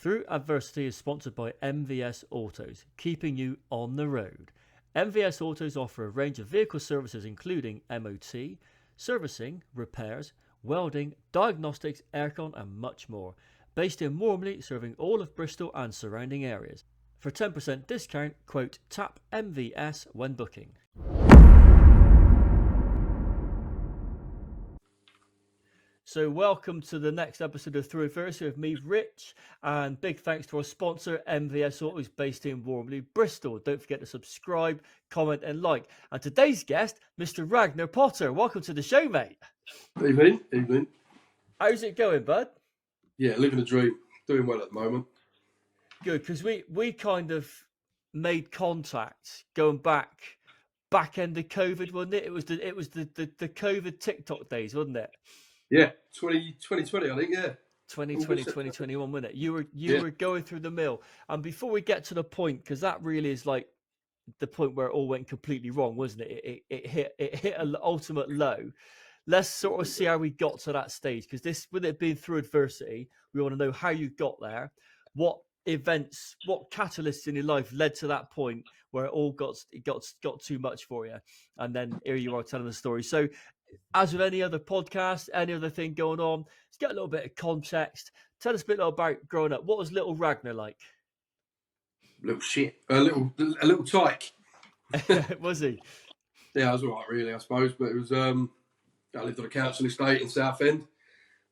Through Adversity is sponsored by MVS Autos, keeping you on the road. MVS Autos offer a range of vehicle services including MOT, servicing, repairs, welding, diagnostics, aircon and much more. Based in Wormley, serving all of Bristol and surrounding areas. For 10% discount, quote TAP MVS when booking. So welcome to the next episode of Through Adversity with me, Rich, and big thanks to our sponsor, MVS Autos, based in Wormley, Bristol. Don't forget to subscribe, comment and like. And today's guest, Mr. Ragnar Potter. Welcome to the show, mate. Evening. How's it going, bud? Yeah, living the dream. Doing well at the moment. Good, because we kind of made contact going back end of COVID, wasn't it? It was the COVID TikTok days, wasn't it? Yeah, 2020, I think, yeah. 2020, 2021, wasn't it? You were going through the mill. And before we get to the point, because that really is like the point where it all went completely wrong, wasn't it? It hit an ultimate low. Let's sort of see how we got to that stage, because this, with it being through adversity, we want to know how you got there, what events, what catalysts in your life led to that point where it all got too much for you, and then here you are telling the story. So, as with any other podcast, any other thing going on, let's get a little bit of context. Tell us a bit about growing up. What was little Ragnar like? Little shit, a little tyke. Was he? Yeah, I was all right, really, I suppose. But it was, I lived on a council estate in Southend,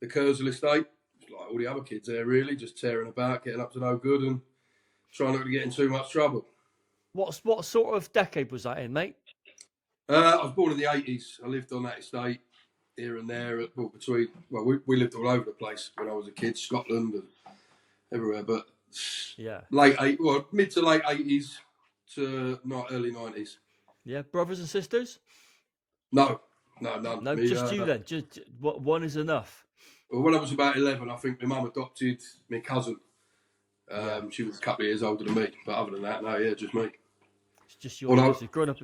the Kersal estate. Like all the other kids there, really, just tearing about, getting up to no good, and trying not to get in too much trouble. What sort of decade was that in, mate? I was born in the 80s. I lived on that estate here and there. We lived all over the place when I was a kid, Scotland and everywhere. But yeah, mid to late 80s to early 90s. Yeah, brothers and sisters? No, none. No, just you then. Just one is enough. Well, when I was about 11, I think my mum adopted my cousin. She was a couple of years older than me, but other than that, no, yeah, just me. It's just your growing up.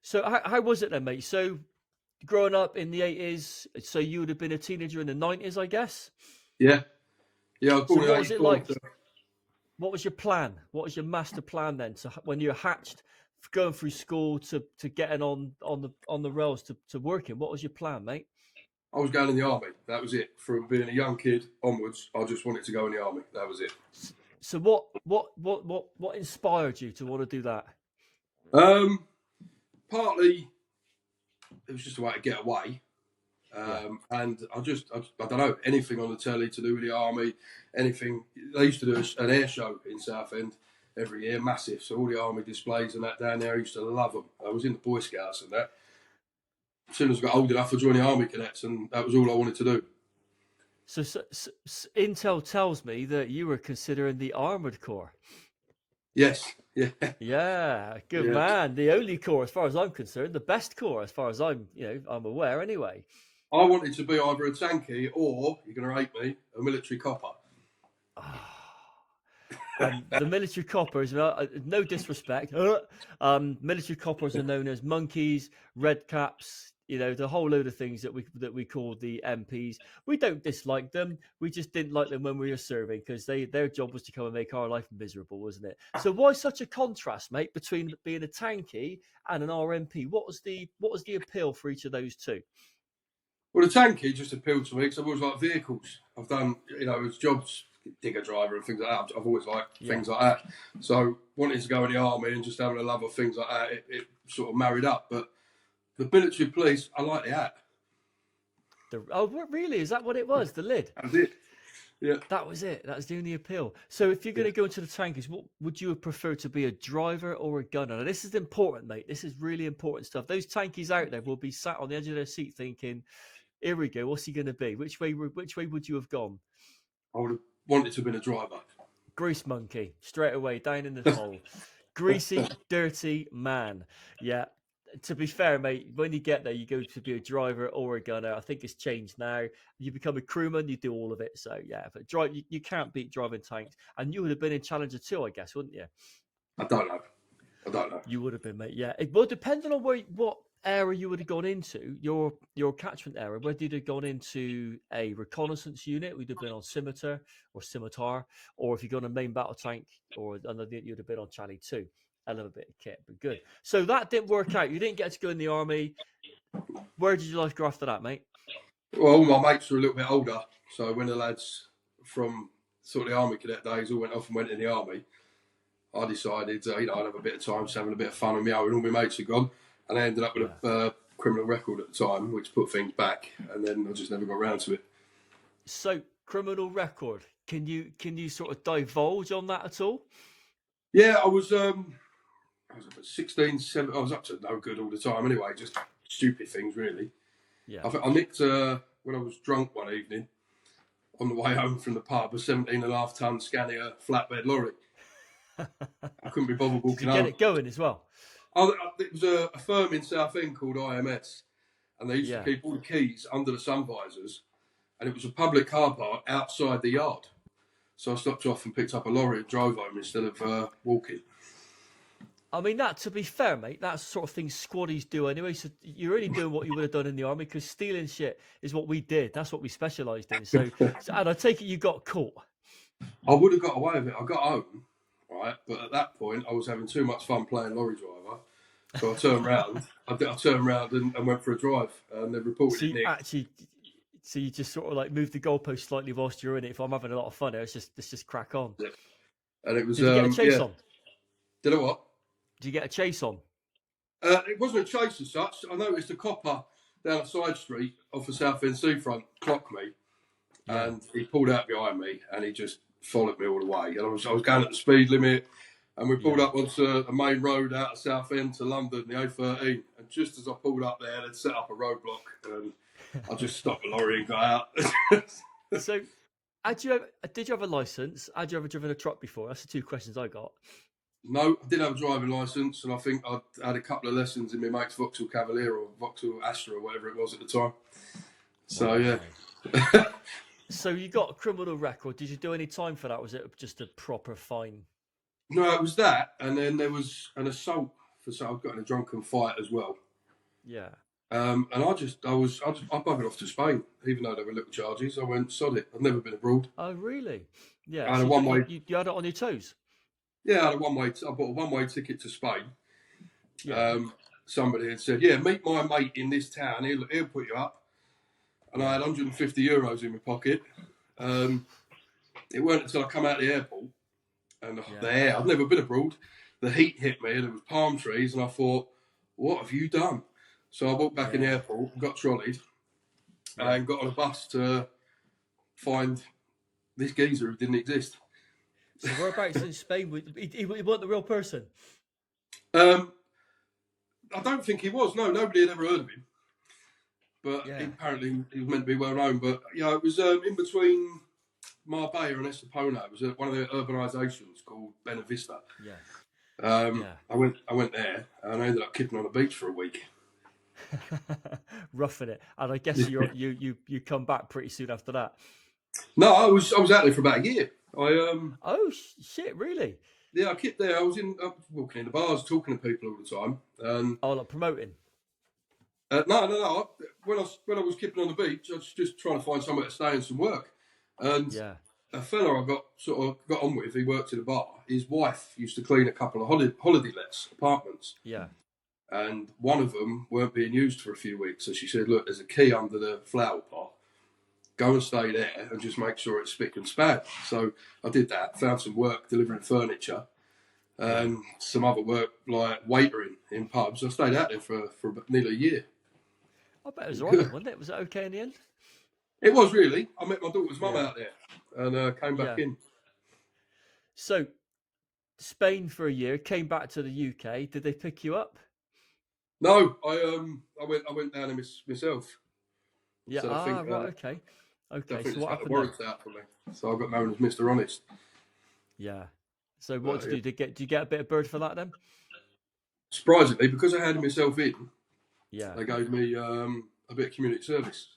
So how was it then, mate? So growing up in the 80s, so you would have been a teenager in the 90s, I guess? Yeah. I was born in 84. What was it like? What was your plan? What was your master plan then? So when you were hatched, going through school to getting on the rails to working, what was your plan, mate? I was going in the army. That was it. From being a young kid onwards, I just wanted to go in the army. That was it. So what inspired you to want to do that? Partly, it was just a way to get away. And I don't know, anything on the telly to do with the army, anything. They used to do an air show in Southend every year, massive. So all the army displays and that down there, I used to love them. I was in the Boy Scouts and that. As soon as I got old enough, I joined the Army Cadets, and that was all I wanted to do. So Intel tells me that you were considering the Armoured Corps. Yes, yeah. Yeah, good man. The only corps, as far as I'm concerned, the best corps, as far as I'm aware, anyway. I wanted to be either a tanky or, you're going to hate me, a military copper. The military coppers, no disrespect, military coppers are known as monkeys, red caps, the whole load of things that we call the MPs. We don't dislike them. We just didn't like them when we were serving, because their job was to come and make our life miserable, wasn't it? So why such a contrast, mate, between being a tanky and an RMP? What was the appeal for each of those two? Well, the tanky just appealed to me because I've always liked vehicles. I've done, as jobs, digger driver and things like that. I've always liked things like that. So wanting to go in the army and just having a love of things like that, it sort of married up. But the military police, I like the hat. Really? Is that what it was? The lid? That was it. Yeah. That was it. That was the only appeal. So if you're going to go into the tankies, what would you have preferred to be, a driver or a gunner? Now, this is important, mate. This is really important stuff. Those tankies out there will be sat on the edge of their seat thinking, here we go, what's he going to be? Which way would you have gone? I would have wanted to have been a driver. Grease monkey, straight away, down in the hole. Greasy, dirty man. Yeah. To be fair, mate, when you get there, you go to be a driver or a gunner. I think it's changed now. You become a crewman, you do all of it. So, yeah, but you can't beat driving tanks. And you would have been in Challenger 2, I guess, wouldn't you? I don't know. You would have been, mate, yeah. Well, depending on what area you would have gone into, your catchment area, whether you'd have gone into a reconnaissance unit, we'd have been on scimitar, or if you go on a main battle tank, or another, you'd have been on Charlie 2. A little bit of kit, but good. So that didn't work out. You didn't get to go in the army. Where did your life go after that, mate? Well, all my mates were a little bit older, so when the lads from sort of the army cadet days all went off and went in the army, I decided, I'd have a bit of time, just having a bit of fun on my own. All my mates had gone, and I ended up with a criminal record at the time, which put things back, and then I just never got around to it. So, criminal record. Can you sort of divulge on that at all? Yeah, I was 16, 17. I was up to no good all the time anyway, just stupid things, really. Yeah. I think I nicked, when I was drunk one evening, on the way home from the pub, a 17.5-ton Scania flatbed lorry. I couldn't be bothered walking home. Did you get it going as well? It was a firm in Southend called IMS, and they used to keep all the keys under the sun visors, and it was a public car park outside the yard. So I stopped off and picked up a lorry and drove home instead of walking. I mean, that, to be fair, mate, that's the sort of thing squaddies do anyway. So you're only doing what you would have done in the army, because stealing shit is what we did. That's what we specialised in. So, and I take it you got caught. I would have got away with it. I got home, right? But at that point, I was having too much fun playing lorry driver. So I turned round. I turned round and went for a drive, and they reported it nicked. So you just sort of like moved the goalpost slightly whilst you're in it. If I'm having a lot of fun here, let's just crack on. Yeah. And it was. Did you get a chase on? Did I what? Did you get a chase on? It wasn't a chase as such. I noticed a copper down a side street off the Southend seafront clocked me, and he pulled out behind me, and he just followed me all the way. And I was going at the speed limit, and we pulled up onto the main road out of Southend to London, the A13. And just as I pulled up there, they'd set up a roadblock, and I just stopped the lorry and got out. So, did you have a license? Had you ever driven a truck before? That's the two questions I got. No, I did have a driving licence, and I think I had a couple of lessons in my mate's Vauxhall Cavalier or Vauxhall Astra or whatever it was at the time. So, yeah. So you got a criminal record. Did you do any time for that? Was it just a proper fine? No, it was that, and then there was an assault for I got in a drunken fight as well. Yeah. And I buggered off to Spain, even though there were little charges. I went, sod it. I've never been abroad. Oh, really? Yeah. I had so a one-way. You had it on your toes. Yeah, I had a one-way. I bought a one-way ticket to Spain. Yeah. Somebody had said, "Yeah, meet my mate in this town. He'll put you up." And I had 150 euros in my pocket. It weren't until I come out of the airport and the air. I've never been abroad. The heat hit me, and there was palm trees, and I thought, "What have you done?" So I walked back in the airport, got trolleyed, and got on a bus to find this geezer who didn't exist. So whereabouts in Spain? He wasn't the real person. I don't think he was. No, nobody had ever heard of him. But apparently he was meant to be well known. But it was in between Marbella and Estepona. It was one of the urbanisations called Benavista. Yeah. I went there, and I ended up kipping on the beach for a week. Roughing it, and I guess you come back pretty soon after that. No, I was out there for about a year. Oh shit! Really? Yeah, I kept there. I was walking in the bars, talking to people all the time. And like promoting. No. When I was kipping on the beach, I was just trying to find somewhere to stay and some work. And a fella I got on with, he worked in a bar. His wife used to clean a couple of holiday lets apartments. Yeah. And one of them weren't being used for a few weeks. So she said, "Look, there's a key under the flower pot. Go and stay there and just make sure it's spick and span." So I did that, found some work delivering furniture and some other work like waitering in pubs. I stayed out there for nearly a year. I bet it was alright, wasn't it? Was it okay in the end? It was really. I met my daughter's mum out there and came back in. So, Spain for a year, came back to the UK. Did they pick you up? No, I went down there myself. Yeah. So I think, right. Okay. So what happened? Warrants out for me. So I got known as Mr. Honest. Yeah. So what did you do? Did you get a bit of bird for that then? Surprisingly, because I handed myself in, they gave me a bit of community service.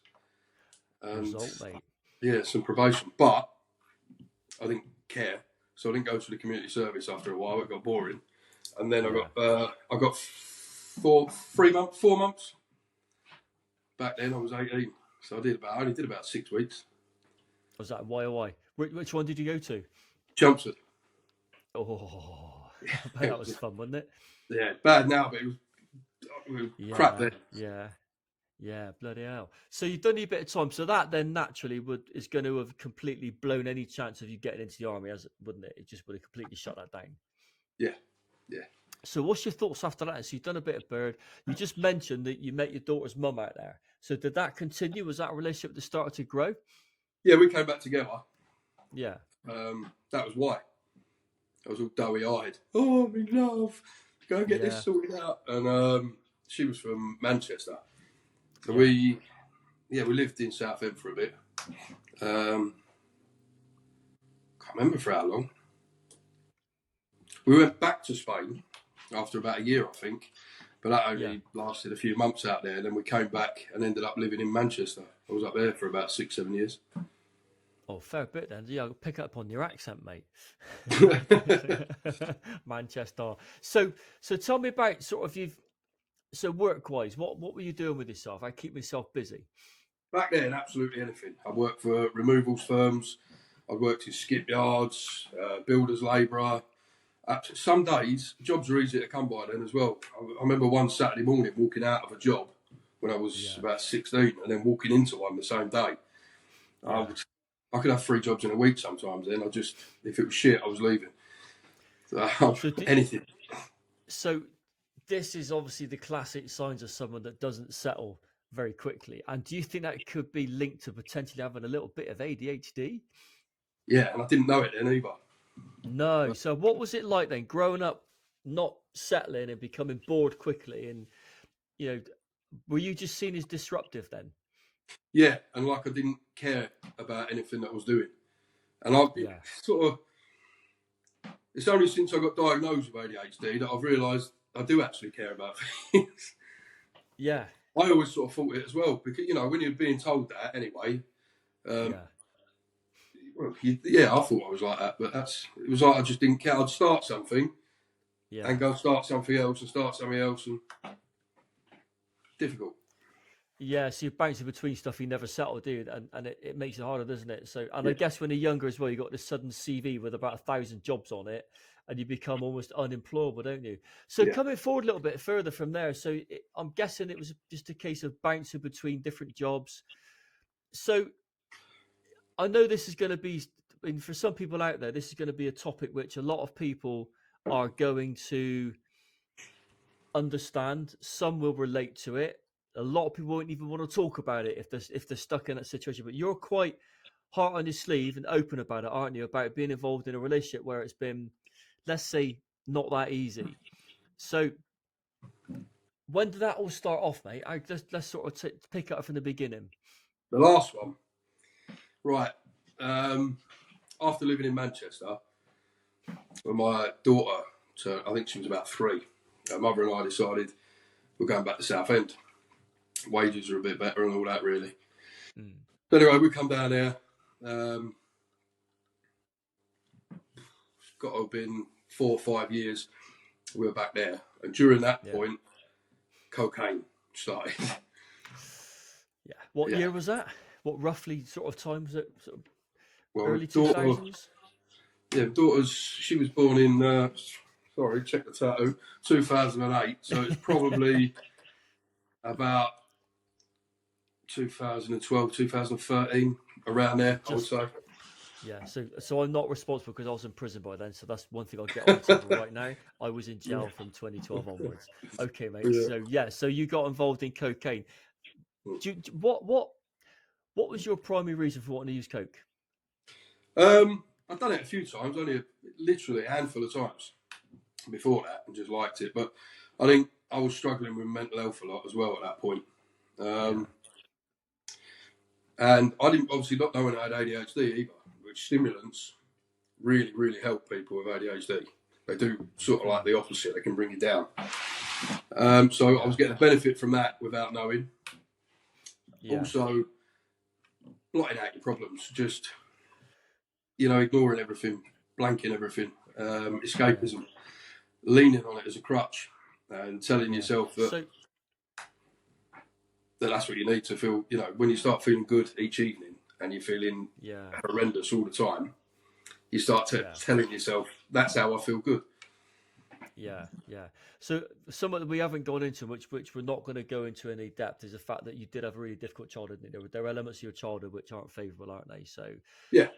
And, result, mate. Yeah, some probation, but I didn't care, so I didn't go to the community service after a while. It got boring, and then I got 4 months. Back then I was 18, so I only did about 6 weeks. Was that YOI? Which one did you go to? Chelmsford. Oh, I bet that was fun, wasn't it? Yeah, bad now, but it was crap then. Yeah, bloody hell. So you've done your bit of time. So that then naturally is going to have completely blown any chance of you getting into the army, wouldn't it? It just would have completely shut that down. Yeah. So what's your thoughts after that? So you've done a bit of bird. You just mentioned that you met your daughter's mum out there. So did that continue? Was that relationship that started to grow? Yeah, we came back together. Yeah. That was why. I was all doughy-eyed. Oh, I'm in love. Go get this sorted out. And she was from Manchester. So we lived in Southend for a bit. Can't remember for how long. We went back to Spain after about a year, I think. But that only lasted a few months out there. And then we came back and ended up living in Manchester. I was up there for about 6-7 years. Oh, fair bit then. Yeah, I'll pick up on your accent, mate. Manchester. So tell me about sort of so work-wise, what were you doing with yourself? I keep myself busy. Back then, absolutely anything. I worked for removals firms. I worked in skip yards, builder's labourer. Some days, jobs are easy to come by then as well. I remember one Saturday morning walking out of a job when I was about 16 and then walking into one the same day. Yeah. I could have 3 jobs in a week sometimes then. If it was shit, I was leaving. Anything. So this is obviously the classic signs of someone that doesn't settle very quickly. And do you think that could be linked to potentially having a little bit of ADHD? Yeah, and I didn't know it then either. No. So what was it like then, growing up, not settling and becoming bored quickly? And, were you just seen as disruptive then? Yeah, and I didn't care about anything that I was doing. And it's only since I got diagnosed with ADHD that I've realised I do actually care about things. Yeah. I always sort of thought it as well, because, when you're being told that anyway, I thought I was like that, but it was like I just didn't care. I'd start something and go start something else and start something else, and difficult. Yeah, so you're bouncing between stuff you never settle, do you? And it makes it harder, doesn't it? So, I guess when you're younger as well, you got this sudden CV with about 1,000 jobs on it, and you become almost unemployable, don't you? So coming forward a little bit further from there, so I'm guessing it was just a case of bouncing between different jobs. So I know this is going to be, for some people out there, this is going to be a topic which a lot of people are going to understand. Some will relate to it. A lot of people won't even want to talk about it if they're stuck in that situation. But you're quite heart on your sleeve and open about it, aren't you? About being involved in a relationship where it's been, let's say, not that easy. So when did that all start off, mate? Let's sort of pick up from the beginning. The last one, right? After living in Manchester, when my daughter, I think she was about 3, her mother and I decided we're going back to Southend. Wages are a bit better and all that, really. So anyway, we come down there. Got to have been 4 or 5 years. We were back there, and during that point, cocaine started. Yeah. What year was that? What roughly sort of time was it? Sort of early 2000s. Daughter's. She was born in. Check the tattoo. 2008. So it's probably about 2012, 2013, around there, I would say. Yeah, so I'm not responsible because I was in prison by then, so that's one thing I'll get on the table right now. I was in jail from 2012 onwards. Okay, mate. So you got involved in cocaine. What was your primary reason for wanting to use coke? I've done it a few times, only literally a handful of times before that, and just liked it. But I think I was struggling with mental health a lot as well at that point. And I didn't, obviously not knowing I had ADHD either, which stimulants really, really help people with ADHD. They do sort of like the opposite, they can bring you down. So I was getting a benefit from that without knowing. Also, blotting out your problems, just, ignoring everything, blanking everything, escapism, leaning on it as a crutch. and telling yourself that that's what you need to feel. You know, when you start feeling good each evening and you're feeling horrendous all the time, you start telling yourself, that's how I feel good. Yeah. So something that we haven't gone into, which we're not going to go into any depth, is the fact that you did have a really difficult childhood. There are elements of your childhood which aren't favourable, aren't they? So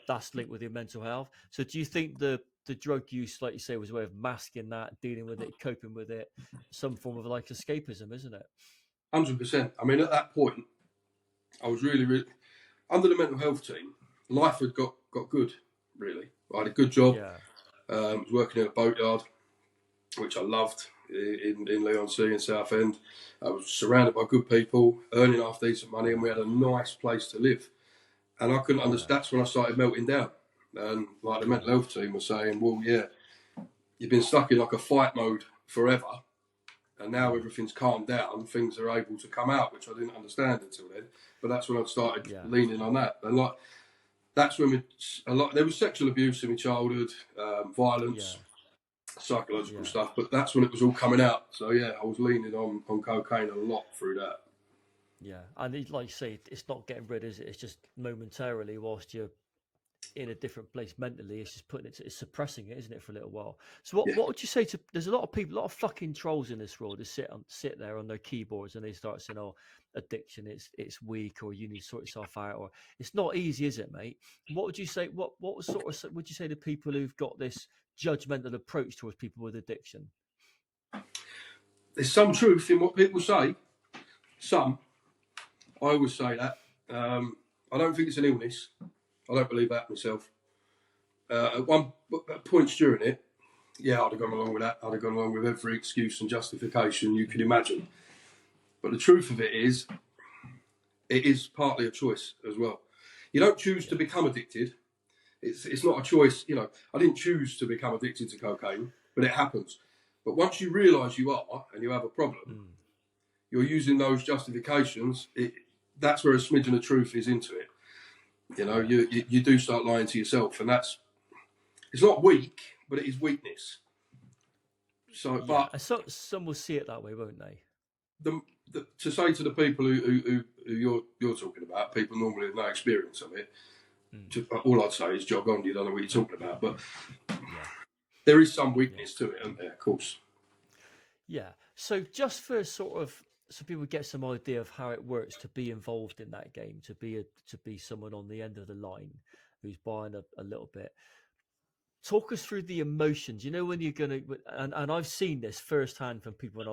that's linked with your mental health. So do you think the drug use, like you say, was a way of masking that, dealing with it, coping with it, some form of like escapism, isn't it? 100%. I mean, at that point, I was really under the mental health team. Life had got good, really. I had a good job. I was working in a boatyard, which I loved, in Leigh-on-Sea in Southend. I was surrounded by good people, earning half decent money, and we had a nice place to live. And I couldn't understand. That's when I started melting down. And like the mental health team was saying, well, you've been stuck in like a fight mode forever, and now everything's calmed down, things are able to come out, which I didn't understand until then. But that's when I started leaning on that. And like, that's when there was sexual abuse in my childhood, violence, psychological stuff, but that's when it was all coming out. So I was leaning on cocaine a lot through that. Yeah, and like you say, it's not getting rid, is it? It's just momentarily whilst you're in a different place mentally. It's just it's suppressing it, isn't it, for a little while? So what would you say to? There's a lot of people, a lot of fucking trolls in this world. They sit there on their keyboards and they start saying, "Oh, addiction, it's weak, or you need to sort yourself out, or it's not easy, is it, mate?" What would you say? What sort of would you say to people who've got this judgmental approach towards people with addiction? There's some truth in what people say. Some. I always say that. I don't think it's an illness. I don't believe that myself. At points during it, I'd have gone along with that. I'd have gone along with every excuse and justification you could imagine. But the truth of it is partly a choice as well. You don't choose to become addicted. It's not a choice. You know, I didn't choose to become addicted to cocaine, but it happens. But once you realise you are and you have a problem, you're using those justifications. That's where a smidgen of truth is into it. You know, you do start lying to yourself, and it's not weak, but it is weakness. So, but some will see it that way, won't they? To say to the people who you're talking about, people normally have no experience of it. All I'd say is jog on. You don't know what you're talking about, but there is some weakness to it, isn't there? Of course. Yeah. So just for so people get some idea of how it works to be involved in that game, to be someone on the end of the line who's buying a little bit. Talk us through the emotions. You know, when you're gonna, and I've seen this firsthand from people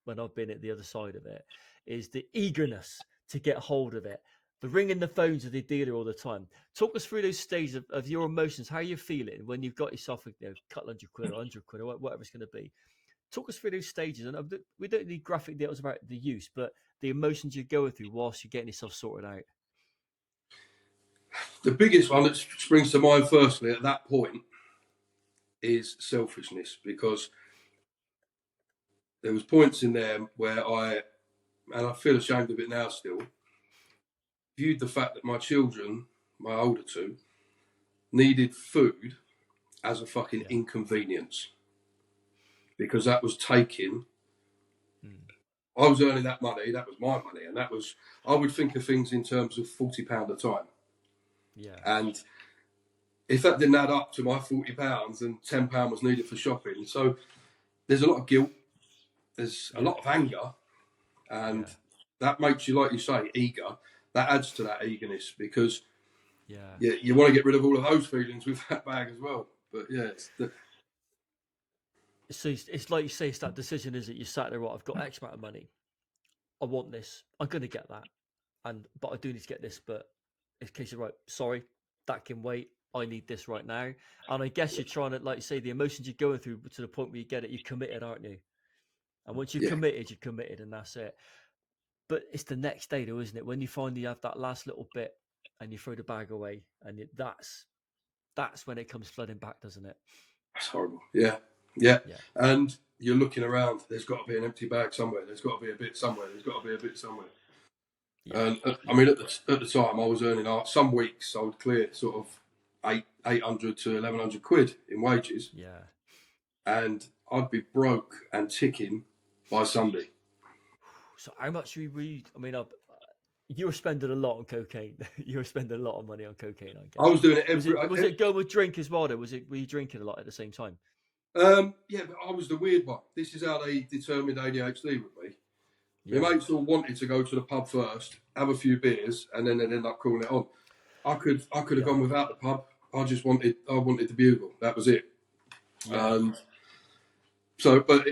when I've been at the other side of it, is the eagerness to get hold of it, the ringing the phones of the dealer all the time. Talk us through those stages of your emotions, how you're feeling when you've got yourself a couple £100 or £100 or whatever it's going to be. Talk us through those stages, and we don't need graphic details about the use, but the emotions you're going through whilst you're getting yourself sorted out. The biggest one that springs to mind firstly at that point is selfishness, because there was points in there where I feel ashamed of it now still, viewed the fact that my children, my older two, needed food as a fucking inconvenience, because that was taking. I was earning that money, that was my money, and I would think of things in terms of £40 a time. Yeah. And if that didn't add up to my £40 and £10 was needed for shopping, so there's a lot of guilt, there's a lot of anger, and that makes you, like you say, eager. That adds to that eagerness, because you want to get rid of all of those feelings with that bag as well. But so it's like you say, it's that decision, is it? You sat there, right, I've got X amount of money, I want this, I'm going to get that, but I do need to get this, but in case you're right, sorry, that can wait, I need this right now. And I guess you're trying to, like you say, the emotions you're going through to the point where you get it, you're committed, aren't you? And once you're committed, and that's it. But it's the next day though, isn't it? When you finally have that last little bit and you throw the bag away, and that's when it comes flooding back, doesn't it? That's horrible. Yeah. And you're looking around, there's got to be an empty bag somewhere, there's got to be a bit somewhere, And I mean, at the time I was earning, some weeks I would clear sort of 800 to 1,100 quid in wages. Yeah. And I'd be broke and ticking by Sunday. So how much were you? I mean, you were spending a lot on cocaine. You were spending a lot of money on cocaine, I I guess. was doing it Was it going with drink as well? Though? Were you drinking a lot at the same time? Yeah, but I was the weird one. This is how they determined ADHD with me. Yeah. My mates all wanted to go to the pub first, have a few beers, and then they'd end up calling it on. I could have gone without the pub. I wanted the bugle. That was it. Yeah. But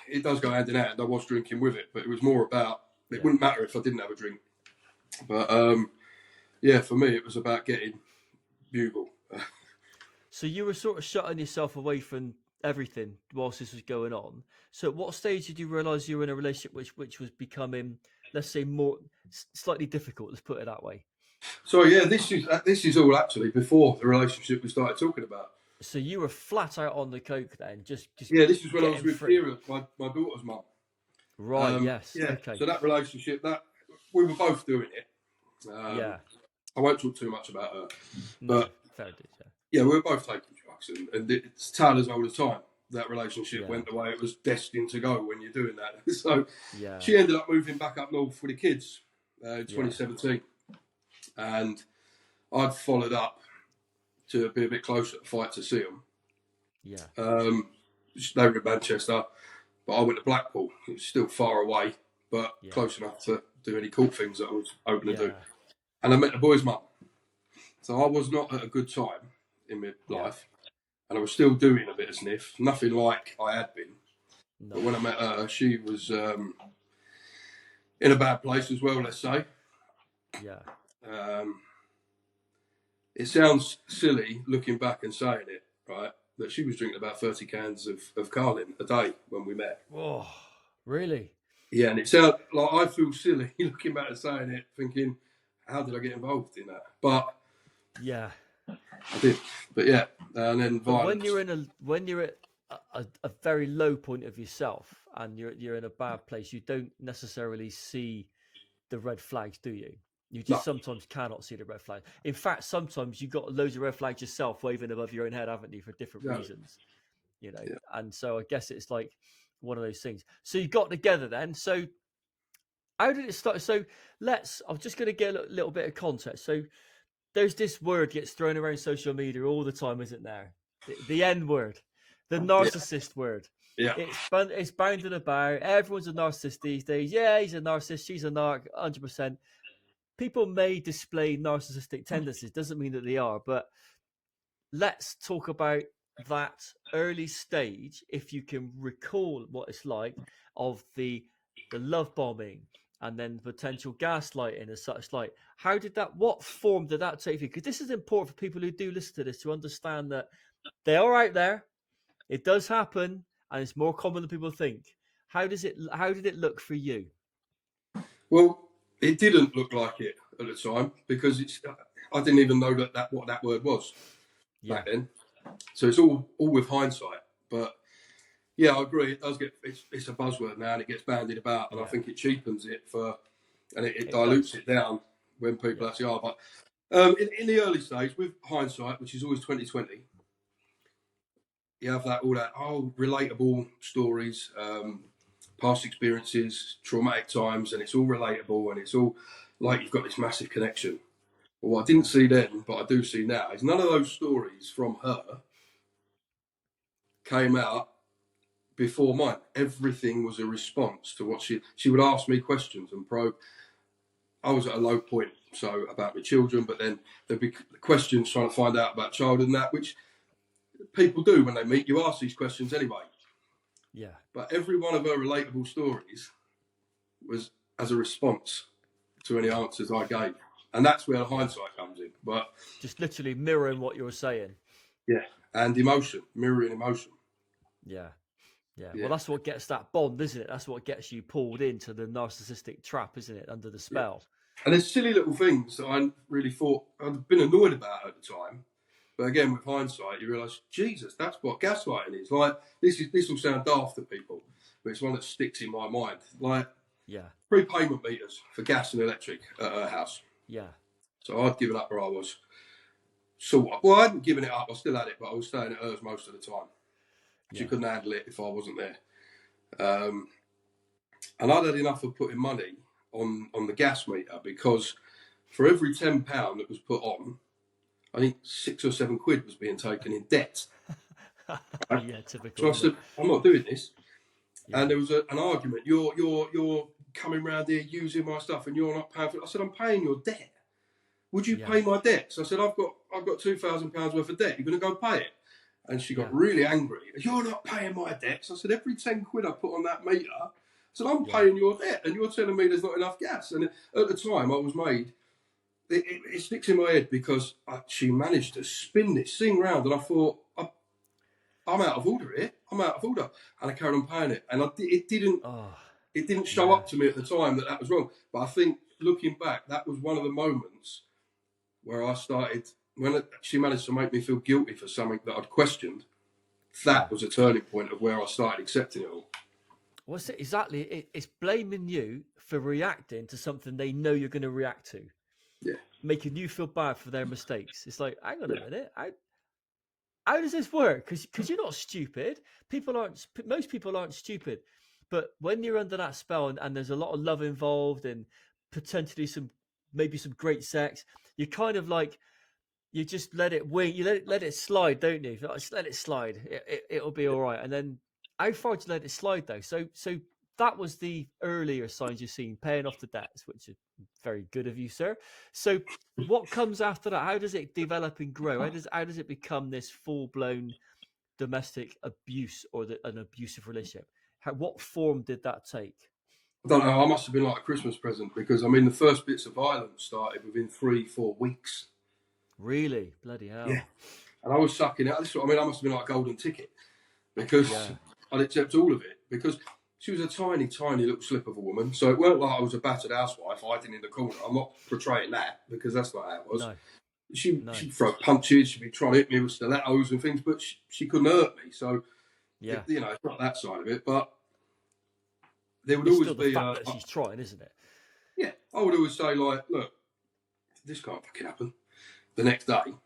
it does go hand in hand. I was drinking with it, but it was more about it wouldn't matter if I didn't have a drink. But for me, it was about getting bugle. So you were sort of shutting yourself away from everything whilst this was going on. So at what stage did you realise you were in a relationship which was becoming, let's say, more slightly difficult? Let's put it that way. So yeah, this is all actually before the relationship we started talking about. So you were flat out on the coke then, just yeah. This was when I was with free. Kira, my daughter's mum. Right. Yes. Yeah. Okay. So that relationship, that we were both doing it. Yeah. I won't talk too much about her, No, but fair dues, yeah, we were both taking drugs, and it's tale all the time. That relationship went the way it was destined to go when you're doing that. So she ended up moving back up north with the kids in 2017, and I'd followed up to be a bit closer to fight to see them. Yeah. They were in Manchester, but I went to Blackpool. It was still far away, but close enough to do any cool things that I was hoping to do. And I met the boy's mum. So I was not at a good time in my life. And I was still doing a bit of sniff. Nothing like I had been. No. But when I met her, she was in a bad place as well, let's say. Yeah. It sounds silly looking back and saying it, right? That she was drinking about 30 cans of Carlin a day when we met. Oh, really? Yeah, and it sounds like I feel silly looking back and saying it, thinking, how did I get involved in that? But yeah, I did. But yeah, and then violence. When you're at a very low point of yourself and you're in a bad place, you don't necessarily see the red flags, do you? You just sometimes cannot see the red flags. In fact, sometimes you've got loads of red flags yourself waving above your own head, haven't you, for different reasons? You know, and so I guess it's like one of those things. So you got together then. So how did it start? So I'm just going to get a little bit of context. So there's this word gets thrown around social media all the time, isn't there? The N word, the narcissist word. Yeah. It's bounded about. Everyone's a narcissist these days. Yeah, he's a narcissist. She's a narc, 100%. People may display narcissistic tendencies. Doesn't mean that they are. But let's talk about that early stage, if you can recall what it's like, of the love bombing and then potential gaslighting and such like. What form did that take for you? Because this is important for people who do listen to this to understand that they are out there. It does happen, and it's more common than people think. How did it look for you? Well, it didn't look like it at the time because I didn't even know what that word was back then. So it's all with hindsight. But yeah, I agree. It does it's a buzzword now, and it gets bandied about, and I think it cheapens it and it dilutes it down when people actually are. But in the early stage, with hindsight, which is always 2020, you have all that relatable stories, past experiences, traumatic times, and it's all relatable, and it's all like you've got this massive connection. But what I didn't see then, but I do see now, is none of those stories from her came out before mine. Everything was a response to what she would ask me questions and probe. I was at a low point, so about my children, but then there'd be questions trying to find out about childhood and that, which people do when they meet. You ask these questions anyway. Yeah. But every one of her relatable stories was as a response to any answers I gave. And that's where the hindsight comes in. But just literally mirroring what you were saying. Yeah. And emotion, mirroring emotion. Yeah. Well, that's what gets that bond, isn't it? That's what gets you pulled into the narcissistic trap, isn't it? Under the spell. Yeah. And there's silly little things that I really thought I'd been annoyed about at the time. But again, with hindsight, you realise, Jesus, that's what gaslighting is. Like, this will sound daft to people, but it's one that sticks in my mind. Like, prepayment meters for gas and electric at her house. Yeah. So I'd given up where I was. Well, I hadn't given it up. I still had it, but I was staying at hers most of the time. She couldn't handle it if I wasn't there. And I'd had enough of putting money on the gas meter, because for every £10 that was put on, I think £6 or £7 was being taken in debt. Right? Yeah, typical, So I isn't said, it? I'm not doing this. Yeah, And there was an argument. You're coming round here using my stuff, and you're not paying for it. I said, I'm paying your debt. Would you yeah, pay my debt? So I said, I've got £2,000 worth of debt. You're going to go pay it? And she yeah, got really angry. You're not paying my debt. So I said, every £10 I put on that meter, I said, I'm yeah. paying your debt, and you're telling me there's not enough gas. And at the time, I was made. It sticks in my head because she managed to spin this thing round, and I thought, I'm out of order here. I'm out of order, and I carried on paying it. And it Oh, didn't show yeah. up to me at the time that was wrong. But I think looking back, that was one of the moments where I started, when she managed to make me feel guilty for something that I'd questioned. Yeah. That was a turning point of where I started accepting it all. What's it exactly? It's blaming you for reacting to something they know you're going to react to, Yeah, making you feel bad for their mistakes. It's like, hang on a yeah. minute, how does this work? Because you're not stupid. Most people aren't stupid, but when you're under that spell and there's a lot of love involved and potentially maybe some great sex, you kind of like you just let it wing. You let it slide, don't you? Just let it slide. It'll be all right. And then how far do you let it slide though? So that was the earlier signs you're seeing, paying off the debts, which is very good of you, sir. So what comes after that? How does it develop and grow? How does it become this full blown domestic abuse or an abusive relationship? What form did that take? I don't know. I must have been like a Christmas present, because I mean, the first bits of violence started within 3-4 weeks. Really, bloody Yeah, hell. and I was sucking it. I mean, I must have been like a golden ticket, because Yeah, I'd accept all of it, because she was a tiny, tiny little slip of a woman. So it weren't like I was a battered housewife hiding in the corner. I'm not portraying that, because that's not how it was. no, no, She'd throw punches, she'd be trying to hit me with stilettos and things, but she couldn't hurt me. So, yeah. it's not that side of it. But there would It's always still the be fact that she's trying, isn't it? yeah, I would always say, like, look, this can't fucking happen the next day. And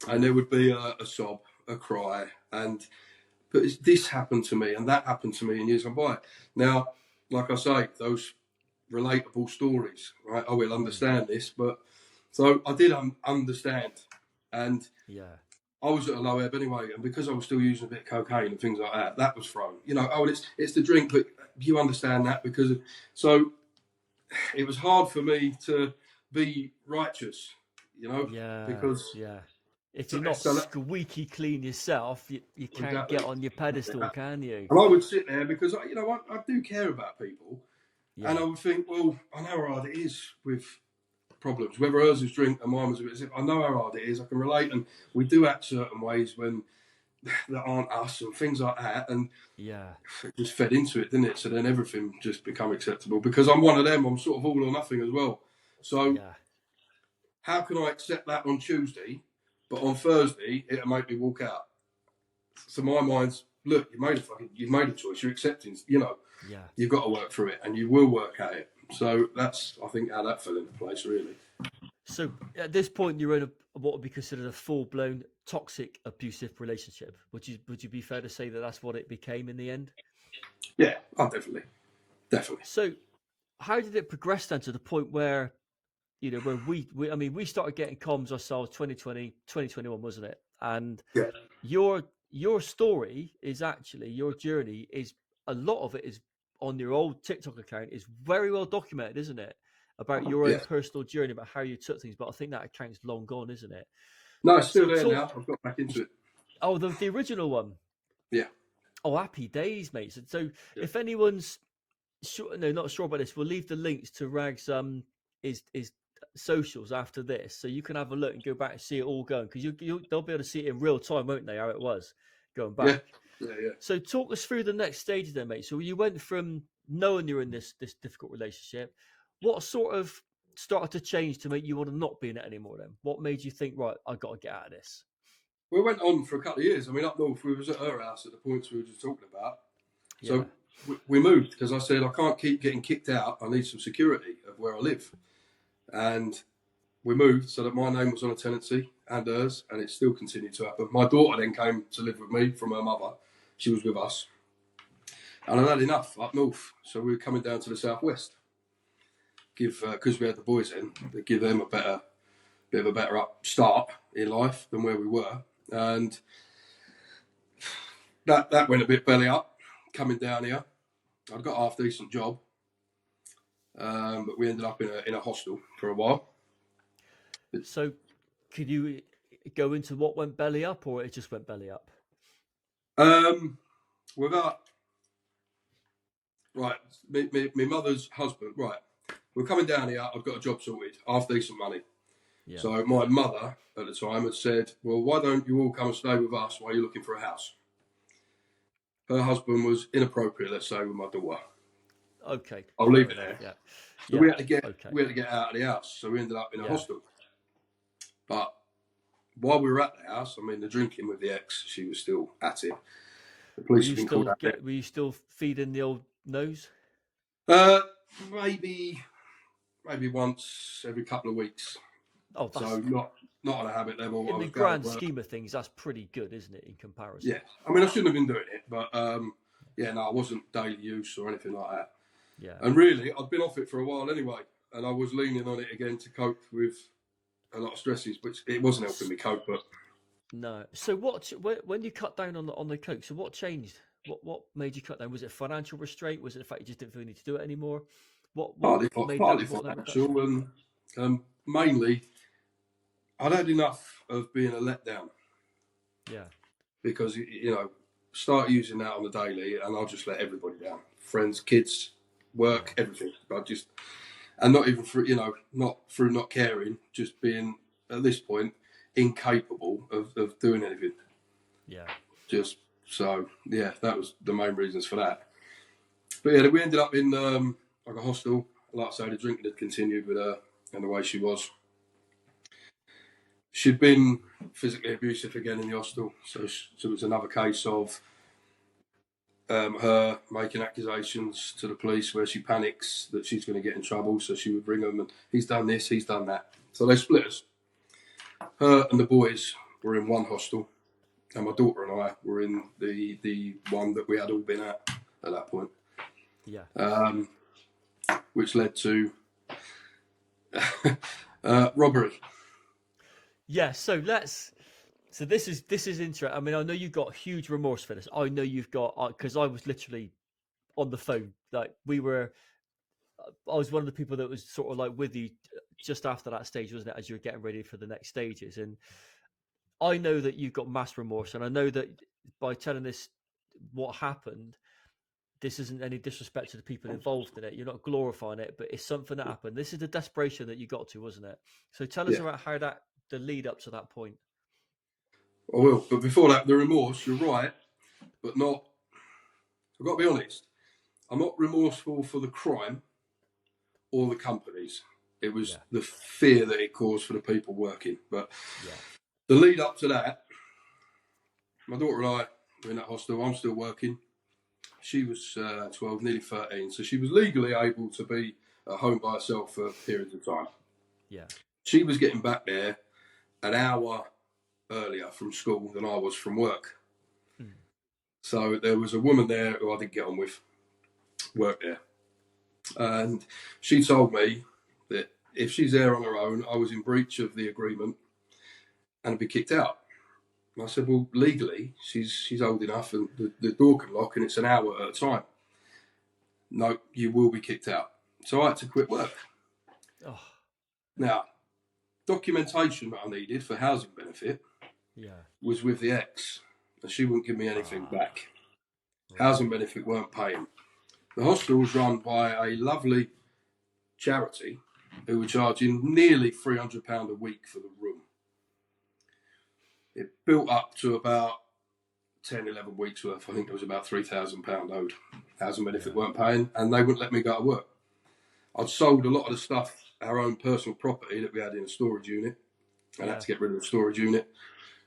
Yeah, there would be a sob, a cry, but this happened to me and that happened to me, and years gone by. Now, like I say, those relatable stories, right? I will understand this, but so I did understand, and yeah, I was at a low ebb anyway, and because I was still using a bit of cocaine and things like that, that was thrown. It's the drink, but you understand that so it was hard for me to be righteous, yeah, because yeah. If so, you're not so that, squeaky clean yourself, you can't exactly. get on your pedestal, can you? And I would sit there because I do care about people, and Yeah, I would think, well, I know how hard it is with problems. Whether hers is drink and mine was a bit, I know how hard it is. I can relate, and we do act certain ways when that aren't us and things like that, and yeah, it just fed into it, didn't it? So then everything just become acceptable, because I'm one of them. I'm sort of all or nothing as well. So yeah, how can I accept that on Tuesday, but on Thursday it'll make me walk out? So my mind's, look, you've made a choice. You're accepting. yeah. You've got to work through it, and you will work at it. So that's, I think, how that fell into place, really. So at this point, you're in what would be considered a full-blown toxic abusive relationship. Would you be fair to say that that's what it became in the end? Yeah, oh, definitely. So how did it progress then to the point where where we started getting comms ourselves 2020, 2021, wasn't it? And Yeah, your story is actually your journey is a lot of it is on your old TikTok account is very well documented, isn't it? About your own yeah. personal journey, about how you took things. But I think that account's long gone, isn't it? No, it's So still there talk. now. I've got back into it. Oh, the original one. Yeah, Oh, happy days, mate. So yeah, if anyone's sure, no, not sure about this, we'll leave the links to Rag's is socials after this, so you can have a look and go back and see it all going, because they'll be able to see it in real time, won't they? How it was going yeah, back. yeah. So talk us through the next stage then, mate. So you went from knowing you're in this difficult relationship. What sort of started to change to make you want to not be in it anymore? Then what made you think, right, I got to get out of this? We went on for a couple of years. I mean, up north, we was at her house at the points we were just talking about. Yeah, So we moved, because I said, I can't keep getting kicked out. I need some security of where I live. And we moved so that my name was on a tenancy and hers, and it still continued to happen. My daughter then came to live with me from her mother. She was with us. And I'd had enough up north, so we were coming down to the southwest. Because we had the boys in, to give them a bit of a better start in life than where we were, and that went a bit belly up coming down here. I'd got a half decent job, but we ended up in a hostel for a while. So, could you go into what went belly up, or it just went belly up? Without right, my mother's husband. Right, we're coming down here. I've got a job sorted, half decent money. Yeah. So my mother at the time had said, "Well, why don't you all come and stay with us while you're looking for a house?" Her husband was inappropriate, let's say, with my daughter. Okay. I'll leave it there. Yeah. So Yeah. we had to get Okay. out of the house. So we ended up in a Yeah. hostel. But while we were at the house, I mean, the drinking with the ex, she was still at it. The police have been called out. Were you still feeding the old nose? Maybe once every couple of weeks. Oh, that's So not on a habit level. in the grand scheme of things, that's pretty good, isn't it, in comparison? Yeah, I mean, I shouldn't have been doing it, but yeah, no, I wasn't daily use or anything like that. Yeah. And really, I'd been off it for a while anyway, and I was leaning on it again to cope with a lot of stresses, which it wasn't helping me cope. But no. So when you cut down on the coke? So what changed? What made you cut down? Was it financial restraint? Was it the fact you just didn't feel you need to do it anymore? What partly made financial, and mainly I'd had enough of being a letdown. Yeah. Because start using that on the daily, and I'll just let everybody down. Friends, kids, work, everything. And not even for not through not caring, just being at this point incapable of doing anything. Yeah. Just so that was the main reasons for that. But yeah, we ended up in like a hostel. Like I say, the drinking had continued with her and the way she was. She'd been physically abusive again in the hostel, so it was another case of her making accusations to the police where she panics that she's going to get in trouble, so she would ring them and he's done this, he's done that. So they split us. Her and the boys were in one hostel, and my daughter and I were in the one that we had all been at that point. Yeah. Which led to robbery. Yeah. So this is interesting. I mean, I know you've got huge remorse for this. I know you've got, because I was literally on the phone. Like I was one of the people that was sort of like with you just after that stage, wasn't it? As you were getting ready for the next stages, and I know that you've got mass remorse, and I know that by telling this what happened, this isn't any disrespect to the people involved in it. You're not glorifying it, but it's something that happened. This is the desperation that you got to, wasn't it? So tell us about how the lead up to that point. I will, but before that, the remorse. You're right, but not. I've got to be honest. I'm not remorseful for the crime or the companies. It was the fear that it caused for the people working. But the lead up to that, my daughter and I were in that hostel. I'm still working. She was 12, nearly 13, so she was legally able to be at home by herself for periods of time. Yeah. She was getting back there an hour earlier from school than I was from work. So there was a woman there who I didn't get on with, worked there. And she told me that if she's there on her own, I was in breach of the agreement and I'd be kicked out. And I said, well, legally, she's old enough and the door can lock and it's an hour at a time. No, you will be kicked out. So I had to quit work. Oh. Now, documentation that I needed for housing benefit was with the ex, and she wouldn't give me anything back. Housing benefit weren't paying. The hostel was run by a lovely charity who were charging nearly £300 a week for the room. It built up to about 10, 11 weeks worth. I think it was about £3,000 owed. Housing benefit weren't paying, and they wouldn't let me go to work. I'd sold a lot of the stuff, our own personal property that we had in a storage unit, and had to get rid of the storage unit.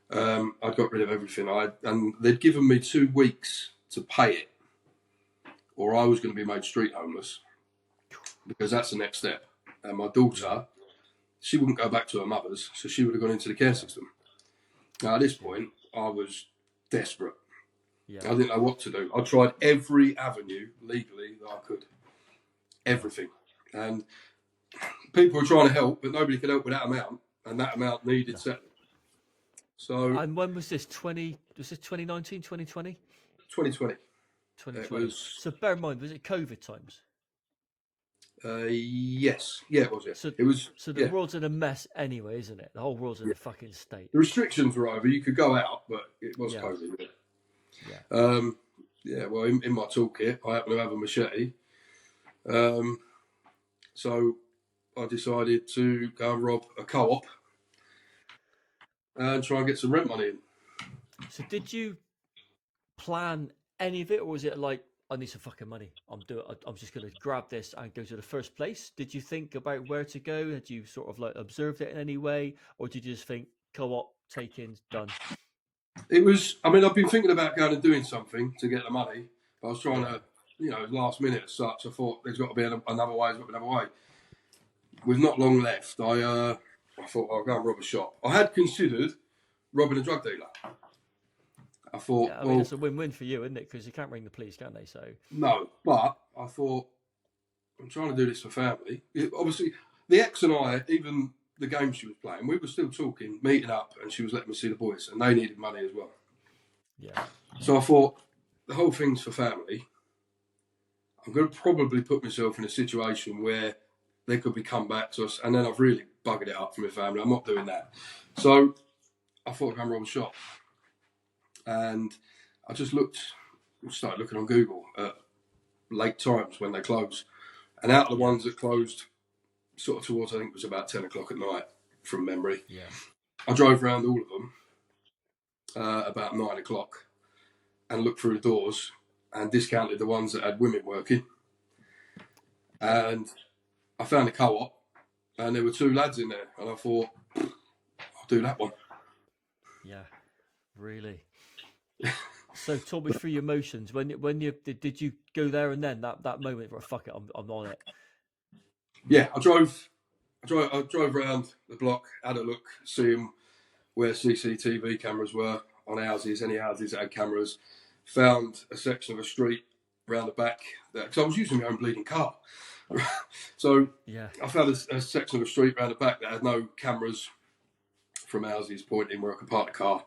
I'd got rid of everything. And they'd given me 2 weeks to pay it, or I was going to be made street homeless, because that's the next step. And my daughter, she wouldn't go back to her mother's, so she would have gone into the care system. Now, at this point, I was desperate. Yeah. I didn't know what to do. I tried every avenue legally that I could, everything, and people were trying to help, but nobody could help with that amount, and that amount needed No. settling. So, And when was this? Was this 2019, 2020? 2020. 2020. It was. So bear in mind, was it COVID times? Yes, yeah, it was. Yeah, So it was. so the Yeah, world's in a mess anyway, isn't it? The whole world's in yeah. a fucking state. The restrictions were over. You could go out, but it was Yeah. COVID. Yeah. Yeah. Yeah. Well, in my toolkit, I happen to have a machete. So I decided to go and rob a co-op and try and get some rent money in. So did you plan any of it, or was it like, I need some fucking money? I'm just gonna grab this and go to the first place. Did you think about where to go? Had you sort of like observed it in any way, or did you just think co-op, take-ins, done? It was. I mean, I've been thinking about going and doing something to get the money. But I was trying Yeah. to, last minute as such. I thought there's got to be another way. There's got to be another way. With not long left, I thought I'll go and rob a shop. I had considered robbing a drug dealer. I thought, Yeah, I mean, it's a win-win for you, isn't it? Because you can't ring the police, can they? So no, but I thought I'm trying to do this for family. Obviously, the ex and I, even the game she was playing, we were still talking, meeting up, and she was letting me see the boys, and they needed money as well. yeah, So I thought the whole thing's for family. I'm going to probably put myself in a situation where they could be come back to us, and then I've really buggered it up for my family. I'm not doing that. So I thought I'd go and rob a shop. And I just started looking on Google at late times when they close. And out of the ones that closed sort of towards, I think it was about 10 o'clock at night from memory, yeah, I drove around all of them about 9 o'clock and looked through the doors and discounted the ones that had women working. And I found a co-op and there were two lads in there. And I thought, I'll do that one. yeah. Really. So talk me through your emotions when you did you go there and then that moment where fuck it, I'm on it. Yeah, I drove around the block, had a look, seeing where CCTV cameras were on houses, any houses that had cameras. Found a section of a street round the back because I was using my own bleeding car. So Yeah, I found a section of a street round the back that had no cameras from houses pointing where I could park the car.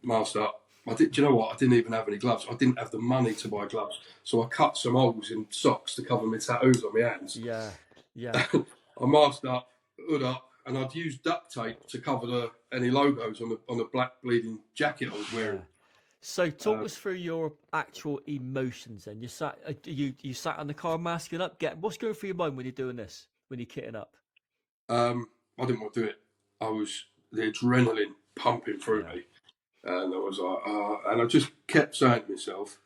Masked up. Do you know what? I didn't even have any gloves. I didn't have the money to buy gloves. So I cut some holes in socks to cover my tattoos on my hands. yeah, yeah. I masked up, hood up, and I'd used duct tape to cover any logos on the black bleeding jacket I was wearing. Yeah. So talk us through your actual emotions then. You sat you sat in the car masking up, what's going through your mind when you're doing this, when you're kitting up? I didn't want to do it. The adrenaline pumping through me. And I was like, and I just kept saying to myself,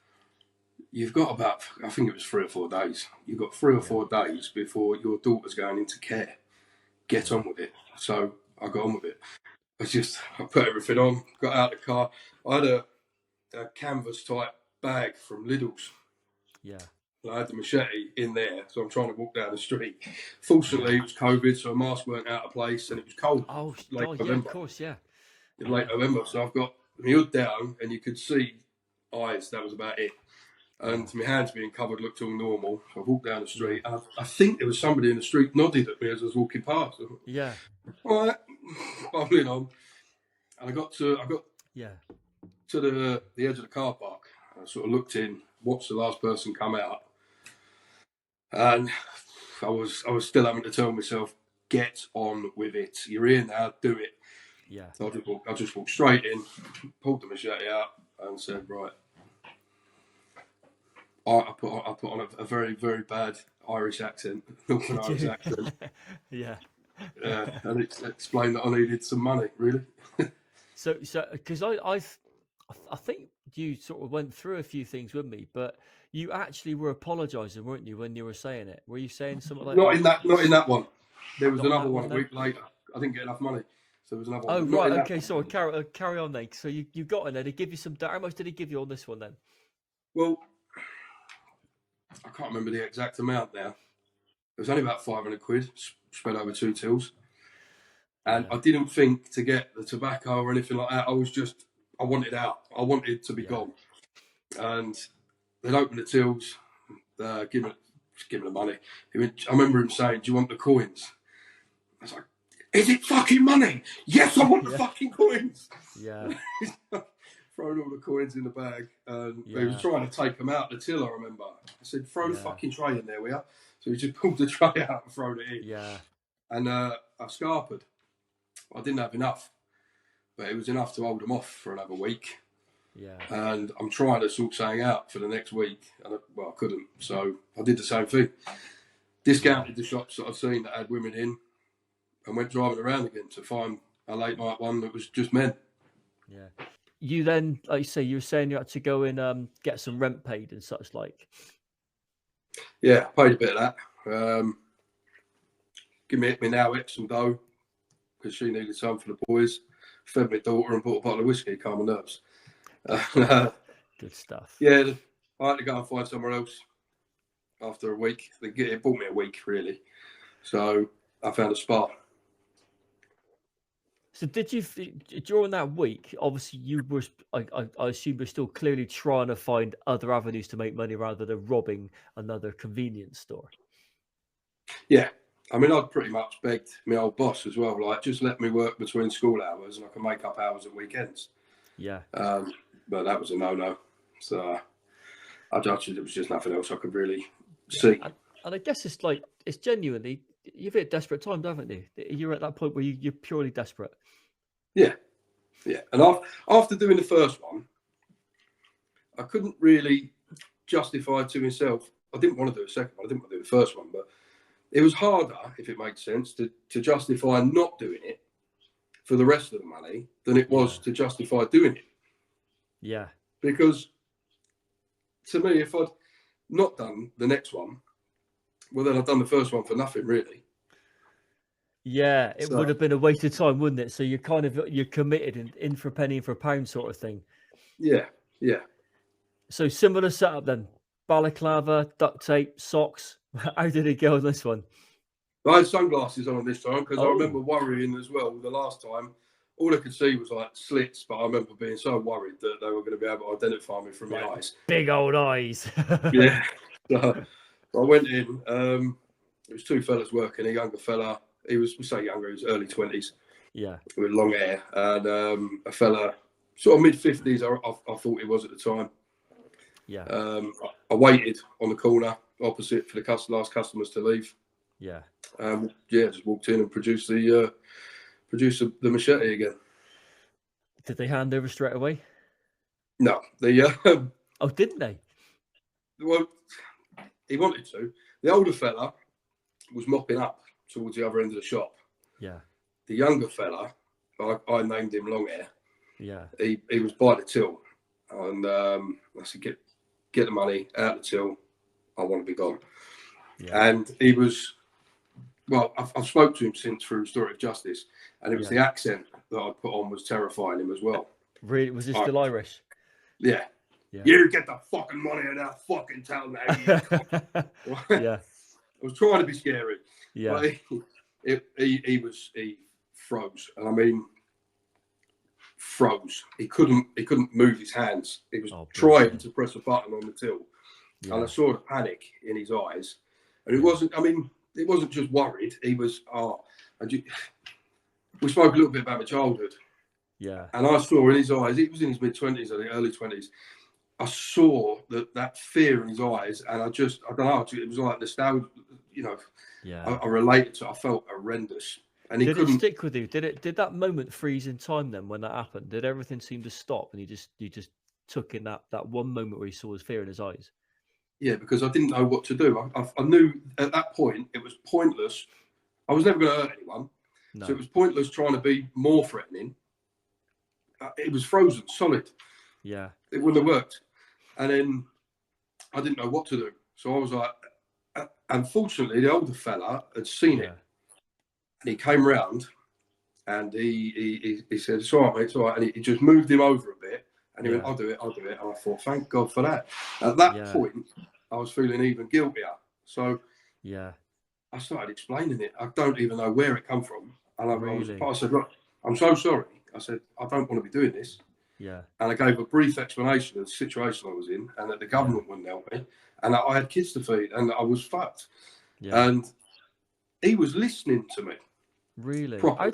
you've got about, I think it was 3 or 4 days. You've got 3 or 4 days before your daughter's going into care. Get on with it. So I got on with it. I put everything on, got out of the car. I had a canvas type bag from Lidl's. Yeah. I had the machete in there, so I'm trying to walk down the street. Fortunately, it was COVID, so a mask weren't out of place, and it was cold. Oh, late God, November. yeah, of course, yeah. Late November, so I've got my hood down, and you could see eyes. That was about it. And my hands being covered looked all normal. So I walked down the street. And I think there was somebody in the street nodded at me as I was walking past. Yeah. All right, bubbling on. And I got to the edge of the car park. I sort of looked in, watched the last person come out, and I was still having to tell myself, get on with it. You're here now, do it. Yeah. So I just walked straight in, pulled the machete out, and said, right. I put on a very, very bad Irish accent, Northern Irish accent. Yeah. And it explained that I needed some money, really. So because I think you sort of went through a few things with me, but you actually were apologising, weren't you, when you were saying it? Were you saying something like Not in that one. There was Not another that one one, a week later. I didn't get enough money, so there was another one. Oh, Not right, in that okay, one. so carry on then. So you got in there, they give you some, how much did he give you on this one then? Well, I can't remember the exact amount now. It was only about 500 quid spread over 2 tills. And I didn't think to get the tobacco or anything like that. I was just I wanted out. I wanted to be Yeah. gone. And they'd open the tills, give him the money. I remember him saying, "Do you want the coins?" I was like, "Is it fucking money? Yes, I want the fucking coins." Yeah. Throwing all the coins in the bag. He was Yeah. trying to take them out the till, I remember. I said, "Throw the Yeah. fucking tray in there, will you?" So he just pulled the tray out and thrown it in. Yeah. And I scarpered. I didn't have enough, but it was enough to hold them off for another week. Yeah. And I'm trying to sort something out for the next week. And I couldn't. So I did the same thing. Discounted the shops that I've seen that had women in and went driving around again to find a late night one that was just men. Yeah. You then, like you say, you were saying you had to go and get some rent paid and such like. Yeah, paid a bit of that. Give me now some dough because she needed some for the boys. Fed my daughter and bought a bottle of whiskey, calm my nerves. Good stuff. Yeah, I had to go and find somewhere else after a week. It bought me a week, really. So I found a spa. So did you, during that week, obviously you were, I assume you're still clearly trying to find other avenues to make money rather than robbing another convenience store. Yeah. I mean, I'd pretty much begged my old boss as well, like, just let me work between school hours and I can make up hours at weekends. Yeah. But that was a no-no. So I judged it was just nothing else I could really see. And I guess it's like, it's genuinely, you've hit desperate times, haven't you? You're at that point where you're purely desperate. Yeah. Yeah. And after doing the first one, I couldn't really justify to myself. I didn't want to do a second one. I didn't want to do the first one, but it was harder, if it makes sense, to justify not doing it for the rest of the money than it was to justify doing it. Yeah. Because to me, if I'd not done the next one, well, then I'd done the first one for nothing, really. Yeah, it would have been a waste of time, wouldn't it? So you're committed in for a penny, in for a pound sort of thing. Yeah, yeah. So similar setup then. Balaclava, duct tape, socks. How did it go on this one? I had sunglasses on this time because I remember worrying as well the last time. All I could see was like slits, but I remember being so worried that they were going to be able to identify me from my eyes. Big old eyes. Yeah. So I went in. There was two fellas working, a younger fella. He was, we say younger, he was early 20s. Yeah. With long hair. And a fella, sort of mid-50s, I thought he was at the time. Yeah. I waited on the corner opposite for the last customers to leave. Yeah. Just walked in and produced the machete again. Did they hand over straight away? No, oh, didn't they? Well, he wanted to. The older fella was mopping up towards the other end of the shop. Yeah. The younger fella, I named him Long Hair. Yeah. He was by the till, and I said, "Get the money out the till. I want to be gone." Yeah. And he was. Well, I've spoke to him since through Story of Justice, and it was the accent that I put on was terrifying him as well. Really? Was he still Irish? Yeah. You get the fucking money out of that fucking town now. Yeah. I was trying to be scary. Yeah. But he froze, and I mean froze. He couldn't move his hands. He was trying to press a button on the till, and I saw the panic in his eyes. And it wasn't. I mean. It wasn't just worried. He was, we spoke a little bit about my childhood. Yeah. And I saw in his eyes, he was in his mid-20s, I think, early 20s. I saw that fear in his eyes. And I don't know, it was like nostalgia, you know. Yeah. I related to it. I felt horrendous. And did it stick with you? Did that moment freeze in time then when that happened? Did everything seem to stop and you just took in that one moment where you saw his fear in his eyes? Yeah, because I didn't know what to do. I knew at that point it was pointless. I was never going to hurt anyone. No. So it was pointless trying to be more threatening. It was frozen, solid. Yeah. It wouldn't have worked. And then I didn't know what to do. So I was like, unfortunately, the older fella had seen it. And he came round and he said, "It's all right, mate, it's all right." And he just moved him over a bit. And he went, I'll do it. And I thought, thank God for that. At that point, I was feeling even guiltier. So I started explaining it. I don't even know where it come from. And I said, "Look, I'm so sorry." I said, "I don't want to be doing this." Yeah. And I gave a brief explanation of the situation I was in, and that the government wouldn't help me, and that I had kids to feed, and that I was fucked. Yeah. And he was listening to me. Really? Properly.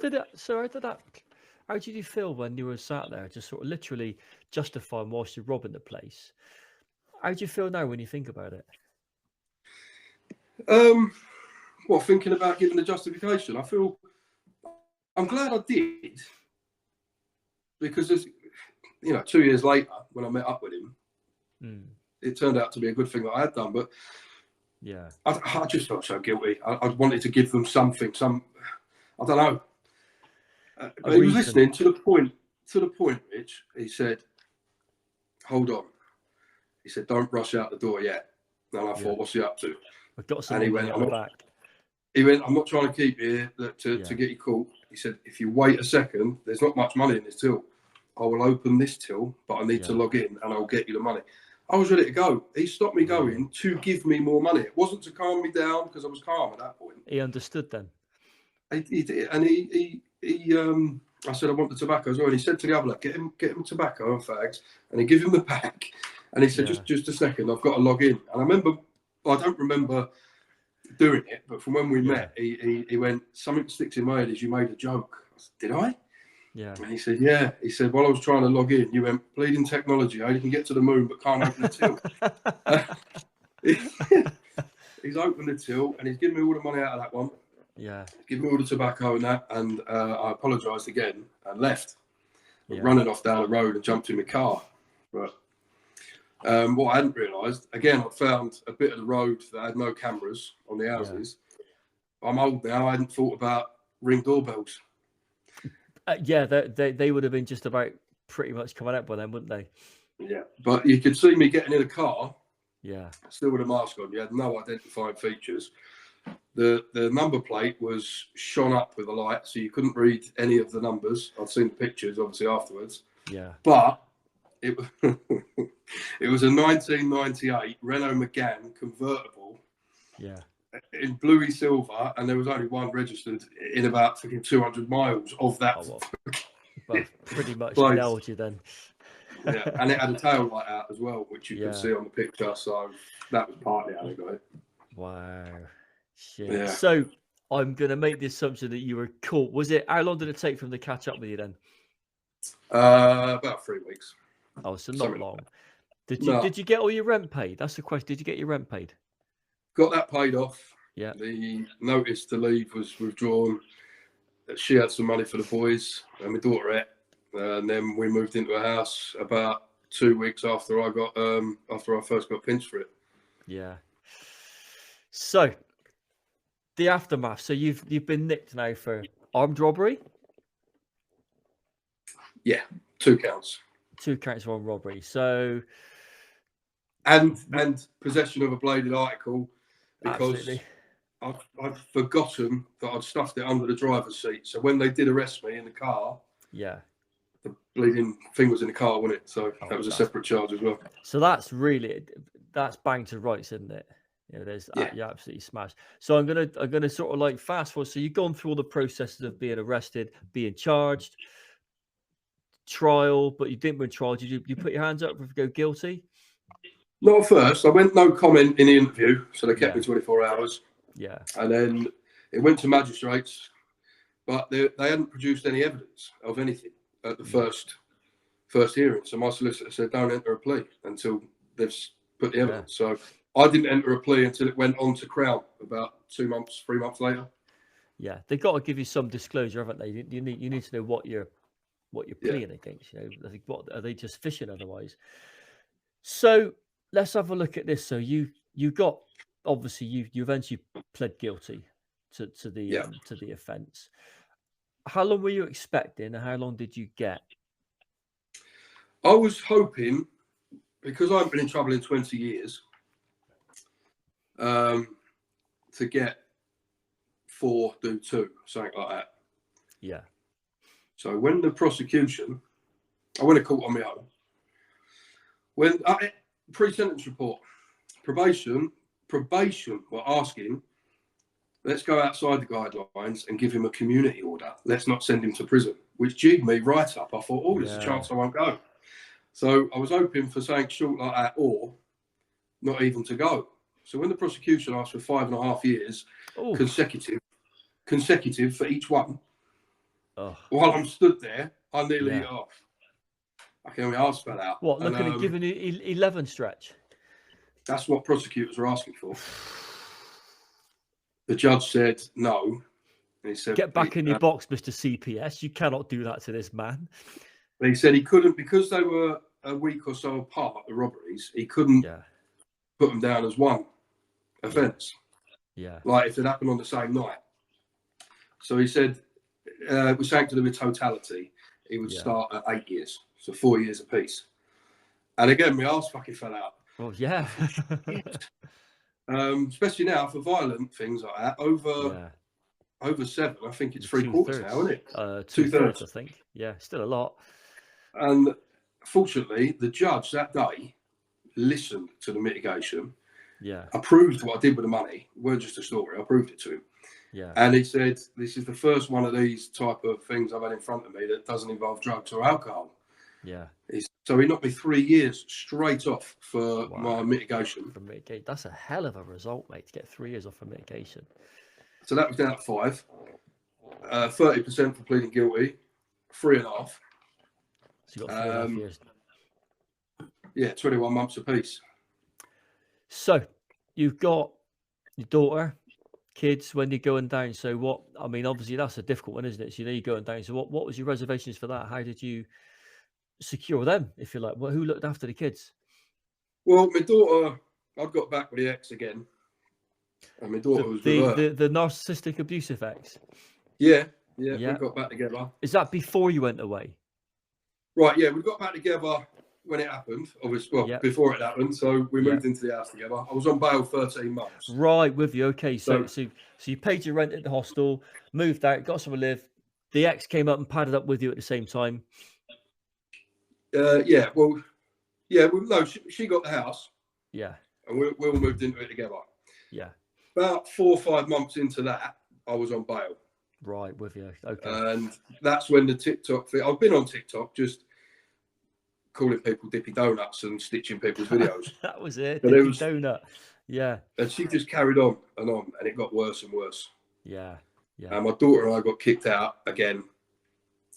How did you feel when you were sat there, just sort of literally justifying whilst you're robbing the place? How do you feel now when you think about it? Well, thinking about giving the justification, I'm glad I did, because there's, 2 years later when I met up with him, it turned out to be a good thing that I had done. But yeah, I just felt so guilty. I wanted to give them something, I don't know. But he was listening to the point, Rich. He said, "Hold on." He said, "Don't rush out the door yet." And I thought, "What's he up to?" I've got some And he money went, on the back. He went, "I'm not trying to keep you here to get you caught." He said, "If you wait a second, there's not much money in this till. I will open this till, but I need to log in and I'll get you the money." I was ready to go. He stopped me going to give me more money. It wasn't to calm me down, because I was calm at that point. He understood then. He did, and I said, "I want the tobacco as well." And he said to the other, "Get him tobacco and fags," and he gave him the pack. And he said, "Just a second, I've got to log in." And I don't remember doing it, but from when we met, he went, "Something sticks in my head is you made a joke." I said, "Did I?" Yeah. And he said, "Yeah." He said, "While I was trying to log in, you went, bleeding technology, you can get to the moon but can't open the till." He's opened the till and he's given me all the money out of that one. Yeah. Give me all the tobacco and that, and I apologised again and left, running off down the road and jumped in my car. But what I hadn't realised, again, I found a bit of the road that had no cameras on the houses. I'm old now. I hadn't thought about Ring doorbells. They would have been just about pretty much coming out by then, wouldn't they? Yeah, but you could see me getting in a car. Yeah. Still with a mask on. You had no identifying features. The number plate was shone up with a light, so you couldn't read any of the numbers. I'd seen the pictures, obviously, afterwards. Yeah. But it was a 1998 Renault Megane convertible. Yeah. In bluey silver, and there was only one registered in about 200 miles of that. Well, pretty much nailed you then. Yeah, and it had a tail light out as well, which you could see on the picture. So that was partly how they got it. Wow. Shit. Yeah. So I'm going to make the assumption that you were caught. How long did it take for them to catch up with you then? About 3 weeks. Oh, so not long. Did you get all your rent paid? That's the question. Did you get your rent paid? Got that paid off. Yeah. The notice to leave was withdrawn. She had some money for the boys and my daughterette, and then we moved into a house about 2 weeks after I first got pinched for it. Yeah. So the aftermath. So you've been nicked now for armed robbery. Yeah, 2 counts. 2 counts of armed robbery. So and possession of a bladed article, because I'd forgotten that I'd stuffed it under the driver's seat. So when they did arrest me in the car, the bleeding thing was in the car, wasn't it? So that was a separate charge as well. So that's bang to rights, isn't it? You're absolutely smashed. So I'm gonna sort of like fast forward. So you've gone through all the processes of being arrested, being charged, trial, but you didn't win trial. Did you put your hands up if you go guilty? Not at first. I went no comment in the interview, so they kept me 24 hours. Yeah. And then it went to magistrates, but they hadn't produced any evidence of anything at the first hearing. So my solicitor said, "Don't enter a plea until they've put the evidence." So I didn't enter a plea until it went on to Crown about 3 months later. Yeah, they've got to give you some disclosure, haven't they? You need to know what you're pleading against. I think, what are they just fishing otherwise? So let's have a look at this. So you got, obviously you eventually pled guilty to the offence. How long were you expecting, and how long did you get? I was hoping, because I haven't been in trouble in 20 years, to get 4, do 2, something like that. Yeah. So when the prosecution, I went to court on my own. When pre-sentence report, probation were asking, let's go outside the guidelines and give him a community order. Let's not send him to prison, which jigged me right up. I thought, there's a chance I won't go. So I was hoping for something short like that, or not even to go. So when the prosecution asked for 5.5 years consecutive for each one, while I'm stood there, I nearly I can only ask for that. What, looking at giving you 11 stretch? That's what prosecutors were asking for. The judge said no. And he said, "Get back in your box, Mr. CPS. You cannot do that to this man." He said he couldn't, because they were a week or so apart, the robberies, he couldn't put them down as one offence. Yeah. Like if it happened on the same night. So he said, it was something to do with totality. He would start at 8 years. So 4 years apiece. And again, my arse fucking fell out. Oh, yeah. Especially now for violent things like that. Over 7, I think it's 3/4 now, isn't it? 2/3, I think. Yeah, still a lot. And fortunately, the judge that day listened to the mitigation. Yeah. Approved what I did with the money. It weren't just a story. I proved it to him. Yeah. And he said, this is the first one of these type of things I've had in front of me that doesn't involve drugs or alcohol. Yeah. So he knocked me 3 years straight off for my mitigation. For mitigate, that's a hell of a result, mate, to get 3 years off for mitigation. So that was down at 5. 30% for pleading guilty. 3.5. So you got 3.5 years. Yeah, 21 months apiece. So you've got your daughter, kids when you're going down. So what? I mean, obviously that's a difficult one, isn't it? So you know you're going down. So what was your reservations for that? How did you secure them, if you like? Well, who looked after the kids? Well, my daughter, I got back with the ex again, and my daughter was with her. The narcissistic abusive ex. Yeah, we got back together. Is that before you went away? Right, yeah, we got back together when it happened, obviously, before it happened. So we moved into the house together. I was on bail 13 months. Right, with you. Okay, so you paid your rent at the hostel, moved out, got somewhere to live. The ex came up and padded up with you at the same time. No, she got the house. Yeah. And we all moved into it together. Yeah. About 4 or 5 months into that, I was on bail. Right, with you. Okay. And that's when the TikTok thing, I've been on TikTok just calling people Dippy Donuts and stitching people's videos. That was it. Dippy Donut. Yeah. And she just carried on, and it got worse and worse. Yeah. Yeah. And my daughter and I got kicked out again.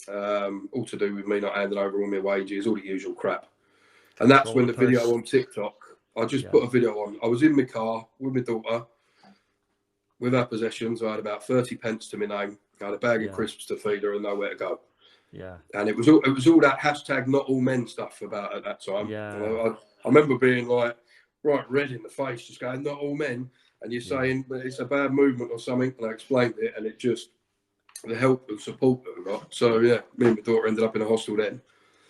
All to do with me not handing over all my wages, all the usual crap. And that's when the video on TikTok, I just put a video on. I was in my car with my daughter, with her possessions. I had about 30 pence to my name. I had a bag of crisps to feed her and nowhere to go. Yeah. And it was all that hashtag not all men stuff about at that time. Yeah. And I remember being like right red in the face, just going, not all men. And you're saying that it's a bad movement or something. And I explained it, and it just, the help and support that we got. So yeah, me and my daughter ended up in a hostel then.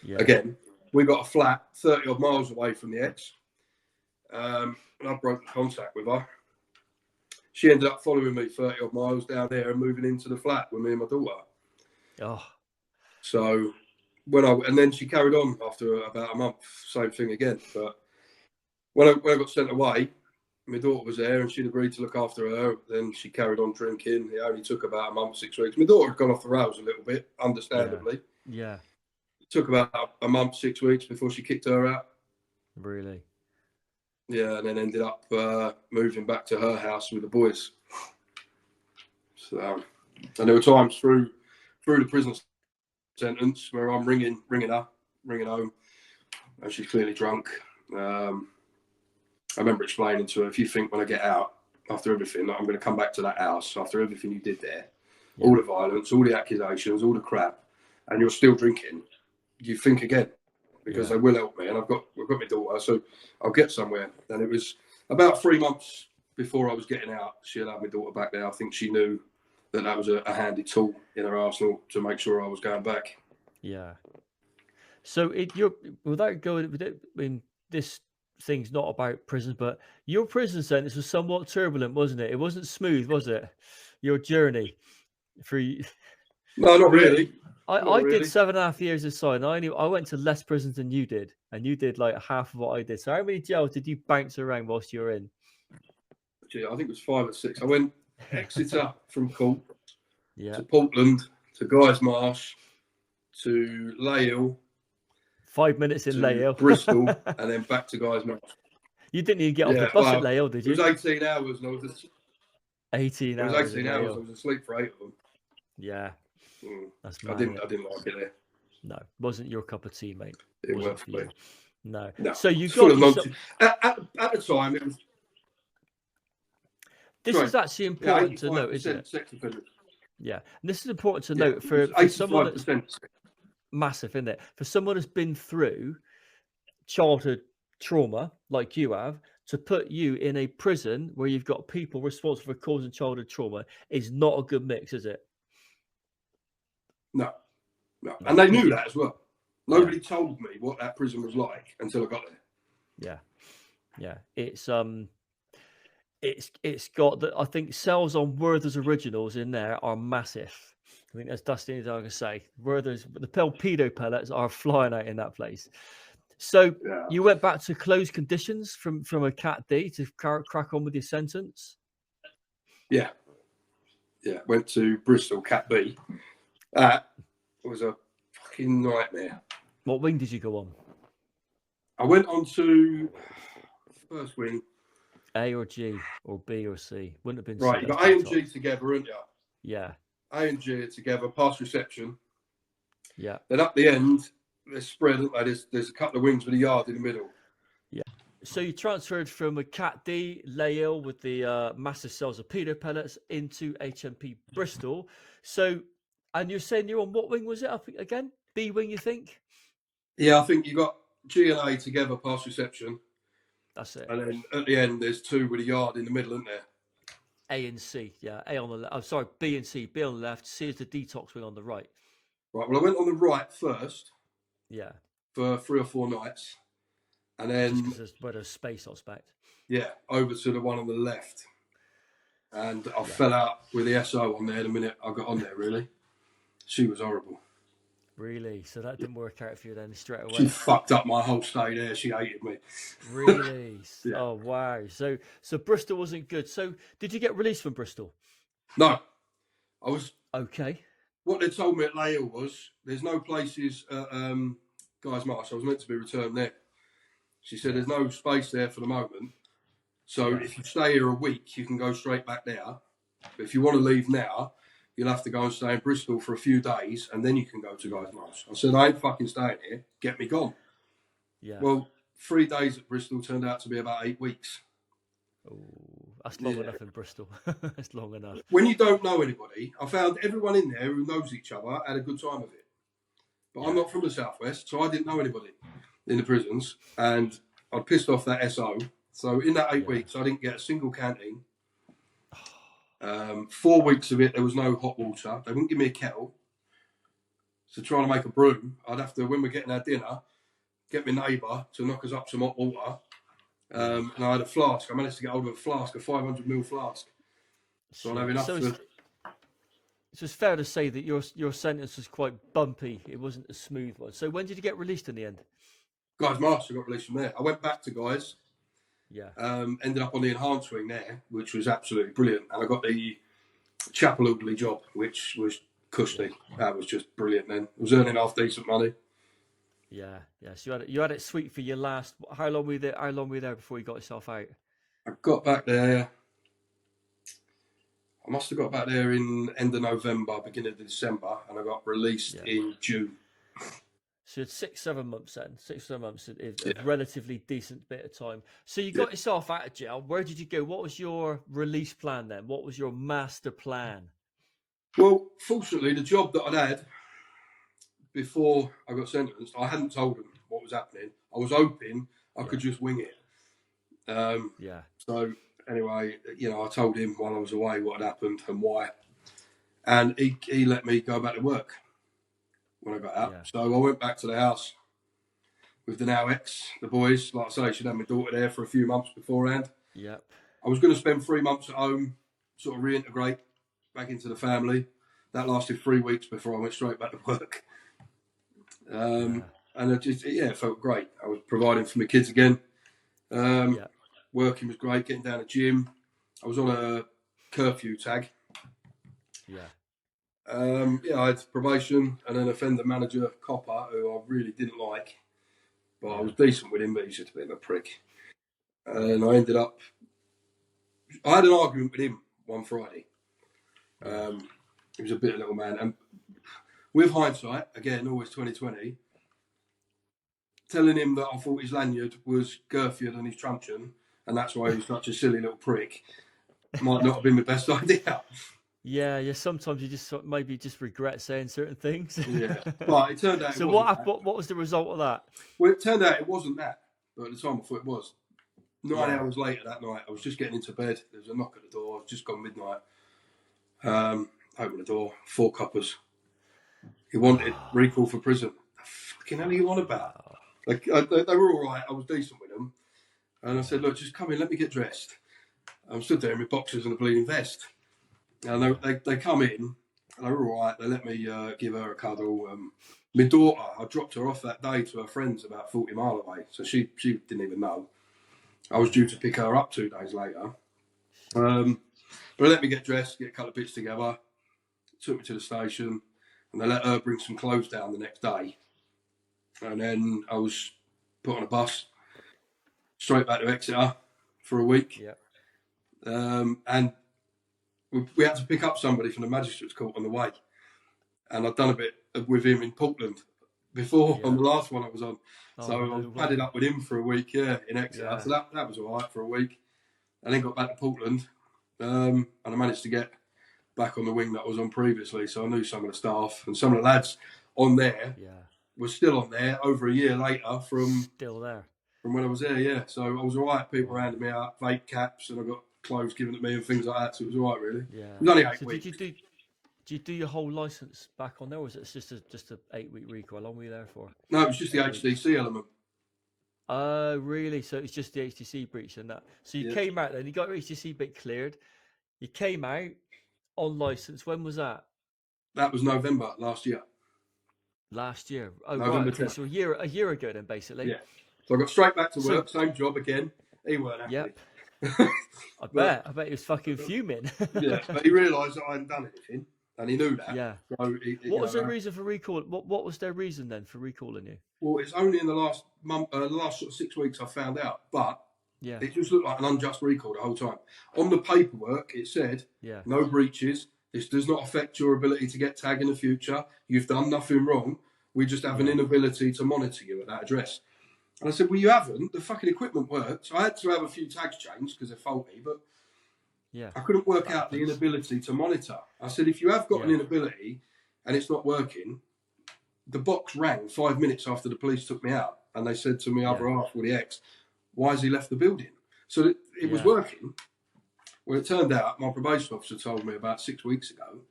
Yeah. Again, we got a flat 30 odd miles away from the ex. And I broke contact with her. She ended up following me 30 odd miles down there and moving into the flat with me and my daughter. Oh. So and then she carried on after about a month, same thing again. But when I got sent away, my daughter was there and she'd agreed to look after her. Then she carried on drinking. It only took about a month, 6 weeks. My daughter had gone off the rails a little bit, understandably. Yeah. It took about a month, 6 weeks before she kicked her out. Really? Yeah, and then ended up moving back to her house with the boys. So, and there were times through the prison sentence where I'm ringing home, and she's clearly drunk. I remember explaining to her, if you think when I get out, after everything, that I'm going to come back to that house, after everything you did there, all the violence, all the accusations, all the crap, and you're still drinking, you think again, because they will help me, and we've got my daughter, so I'll get somewhere. And it was about 3 months before I was getting out, she allowed my daughter back there. I think she knew that was a handy tool in her arsenal to make sure I was going back. Yeah. So without going, I mean, this thing's not about prison, but your prison sentence was somewhat turbulent, wasn't it? It wasn't smooth, was it? Your journey through. No, not really. I did 7.5 years inside, and I went to less prisons than you did, and you did like half of what I did. So how many jails did you bounce around whilst you were in? Gee, I think it was 5 or 6. I went Exeter from Court to Yeah. Portland to Guys Marsh to Lyle 5 minutes in to Layo. Bristol, and then back to Guy's Mouth. You didn't even get off the Yeah, bus at well, Layo, did it was you? 18 hours, and 18 it was hours 18 in hours. Layo. I was asleep for 8 of them. Yeah, that's I mad. didn't like it there. No, wasn't your cup of tea, mate. It Wasn't weren't for for me. you. No. No, So you it's full got of yourself. nonsense. At the time, it was. This Sorry, is actually yeah, important to note, isn't it? sex offenders. Yeah, and this is important to Yeah, note it was for someone that's 85%. massive, isn't it? For someone that's been through childhood trauma like you have, to put you in a prison where you've got people responsible for causing childhood trauma is not a good mix, is it? No, and they knew that as well. Nobody Yeah. told me what that prison was like until I got there. Yeah. It's got that. I think sales on Werther's originals in there are massive. I think that's the only thing I can say. Werther's, the pedo pellets are flying out in that place. So Yeah. you went back to closed conditions from a Cat D to crack on with your sentence. Yeah. Went to Bristol Cat B. That was a fucking nightmare. What wing did you go on? I went on to first wing. A or G or B or C? Wouldn't have been Right. C. You got A and G together, aren't you? Yeah. A and G are together, past reception. Yeah. Then up the end, they're spread, aren't they? There's a couple of wings with a yard in the middle. Yeah. So you transferred from a Cat D Layle with the massive cells of pedo pellets into HMP Bristol. So, and you're saying you're on what wing was it up again? B wing, you think? Yeah, I think you got G and A together, past reception. That's it. And then at the end, there's two with a yard in the middle, isn't there? A and C, yeah. A on the left. I'm sorry, B and C. B on the left. C is the detox wing on the right. Right. Well, I went on the right first. Yeah. For 3 or 4 nights, and then just because where there's space, I expect. Yeah, over to the one on the left, and I fell out with the SO on there the minute I got on there. Really, she was horrible. Really? So that didn't work out for you then straight away? She fucked up my whole stay there. She hated me. Really? Yeah. Oh wow. So Bristol wasn't good. So did you get released from Bristol? No, I was okay. What they told me at Layle was there's no places at Guy's Marsh. I was meant to be returned there. She said there's no space there for the moment. So if you stay here a week, you can go straight back there. But if you want to leave now, you'll have to go and stay in Bristol for a few days, and then you can go to Guy's Marsh. I said, I ain't fucking staying here. Get me gone. Yeah. Well, 3 days at Bristol turned out to be about 8 weeks. Oh, that's long enough in Bristol. That's long enough. When you don't know anybody, I found everyone in there who knows each other had a good time of it. But I'm not from the southwest, so I didn't know anybody in the prisons, and I'd pissed off that SO. So in that 8 weeks, I didn't get a single canteen. 4 weeks of it, there was no hot water. They wouldn't give me a kettle. So trying to make a brew, I'd have to, when we're getting our dinner, get my neighbour to knock us up some hot water. And I had a flask. I managed to get hold of a flask, a 500ml flask. So I'd have enough to... So it's fair to say that your sentence was quite bumpy. It wasn't a smooth one. So when did you get released in the end? Guy's Master got released from there. I went back to Guy's. Yeah. Ended up on the enhanced wing there, which was absolutely brilliant. And I got the chapel orderly job, which was cushy. That was just brilliant then. I was earning half decent money. Yeah. So you had it sweet for your last. How long were you there? How long were you there before you got yourself out? I got back there. I must have got back there in end of November, beginning of December, and I got released in June. So you had 6-7 months then. 6-7 months is a relatively decent bit of time. So you got yourself out of jail. Where did you go? What was your release plan then? What was your master plan? Well, fortunately, the job that I'd had before I got sentenced, I hadn't told them what was happening. I was hoping I could just wing it. So anyway, I told him while I was away what had happened and why. And he let me go back to work when I got out. Yeah. So I went back to the house with the now ex, the boys. Like I say, she'd had my daughter there for a few months beforehand. Yep. I was going to spend 3 months at home, sort of reintegrate back into the family. That lasted 3 weeks before I went straight back to work. And it felt great. I was providing for my kids again. Working was great, getting down to the gym. I was on a curfew tag. I had probation and an offender manager copper who I really didn't like. but I was decent with him, but he's just a bit of a prick. And I ended up, I had an argument with him one Friday. He was a bit of a little man. And with hindsight, again, always 2020, telling him that I thought his lanyard was girthier than his truncheon, and that's why he was such a silly little prick, might not have been the best idea. Yeah. Sometimes you just maybe just regret saying certain things. Yeah, but it turned out. So what was the result of that? Well, it turned out it wasn't that, but at the time I thought it was. 9 hours later that night, I was just getting into bed. There was a knock at the door. It was just gone midnight. Opened the door. 4 coppers. He wanted recall for prison. The fucking hell are you on about? Like they were all right. I was decent with them, and I said, "Look, just come in. Let me get dressed." I'm stood there in my boxers and a bleeding vest. And they come in, and they were all right. They let me give her a cuddle. My daughter, I dropped her off that day to her friends about 40 miles away, so she didn't even know. I was due to pick her up 2 days later. But they let me get dressed, get a couple of bits together, took me to the station, and they let her bring some clothes down the next day. And then I was put on a bus straight back to Exeter for a week. Yeah. And we had to pick up somebody from the magistrate's court on the way. And I'd done a bit with him in Portland before on the last one I was on. So I was padded up with him for a week, in Exeter. Yeah. So that was all right for a week. And then got back to Portland. And I managed to get back on the wing that I was on previously. So I knew some of the staff and some of the lads on there were still on there over a year later from when I was there, yeah. So I was all right. People rounded me out, vape caps, and I got clothes given to me and things like that. So it was all right, really. Yeah. It was only 8 weeks. Did you do your whole license back on there, or was it just a 8-week recall? How long were you there for? No, it was just the HDC element. Oh, really? So it's just the HTC breach and that. So you came out then, you got your HTC bit cleared. You came out on license. When was that? That was November last year. Last year. Oh, November right. Okay. So a year ago then, basically. Yeah. So I got straight back to work, same job again. He weren't happy. Yep. I bet he was fucking fuming. Yeah, but he realised that I hadn't done anything, and he knew that. Yeah. So what was their reason for recall? What was their reason then for recalling you? Well, it's only in the last month, the last sort of 6 weeks I found out, but it just looked like an unjust recall the whole time. On the paperwork, it said, no breaches. This does not affect your ability to get tagged in the future. You've done nothing wrong. We just have an inability to monitor you at that address. And I said, well, you haven't. The fucking equipment works. I had to have a few tags changed because they're faulty, but I couldn't work out the inability to monitor. I said, if you have got an inability and it's not working, the box rang 5 minutes after the police took me out. And they said to me, other half with the ex, why has he left the building? So it was working. Well, it turned out my probation officer told me about 6 weeks ago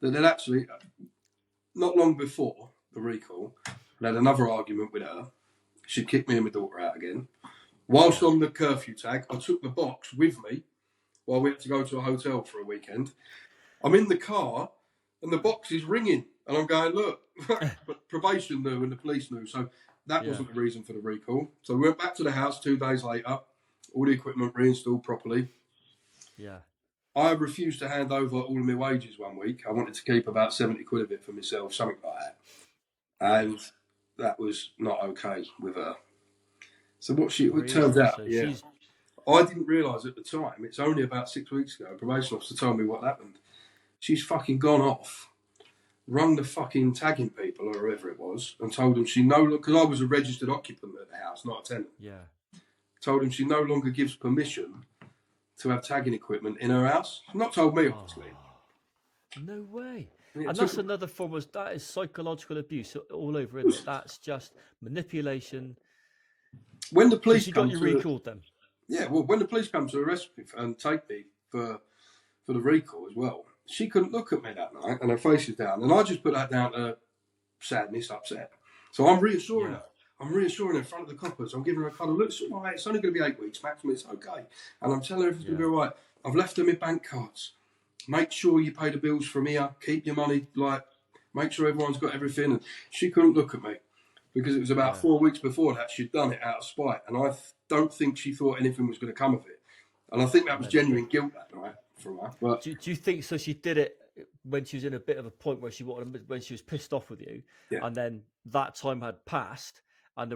that they'd actually, not long before the recall, they had another argument with her. She'd kicked me and my daughter out again. Whilst on the curfew tag, I took the box with me while we had to go to a hotel for a weekend. I'm in the car and the box is ringing. And I'm going, look, but probation knew and the police knew. So that wasn't the reason for the recall. So we went back to the house 2 days later, all the equipment reinstalled properly. Yeah. I refused to hand over all of my wages 1 week. I wanted to keep about 70 quid of it for myself, something like that. And that was not okay with her. So it turns out, I didn't realise at the time, it's only about 6 weeks ago, a probation officer told me what happened. She's fucking gone off, rung the fucking tagging people or whoever it was, and told them she no longer, because I was a registered occupant at the house, not a tenant. Yeah. Told them she no longer gives permission to have tagging equipment in her house. Not told me, obviously. No way. And that's another form of, that is psychological abuse all over, isn't it? That's just manipulation. When the police got you recalled them. Yeah, well, when the police come to arrest me and take me for the recall as well, she couldn't look at me that night and her face is down. And I just put that down to sadness, upset. So I'm reassuring her. I'm reassuring her in front of the coppers. I'm giving her a cuddle. Look, it's all right. It's only going to be 8 weeks maximum. It's okay. And I'm telling her it's going to be all right. I've left her my bank cards. Make sure you pay the bills from here. Keep your money, make sure everyone's got everything. And she couldn't look at me because it was about 4 weeks before that she'd done it out of spite. And I don't think she thought anything was going to come of it. And I think that was genuine guilt that night from her. But do you think so? She did it when she was in a bit of a point where when she was pissed off with you, and then that time had passed, and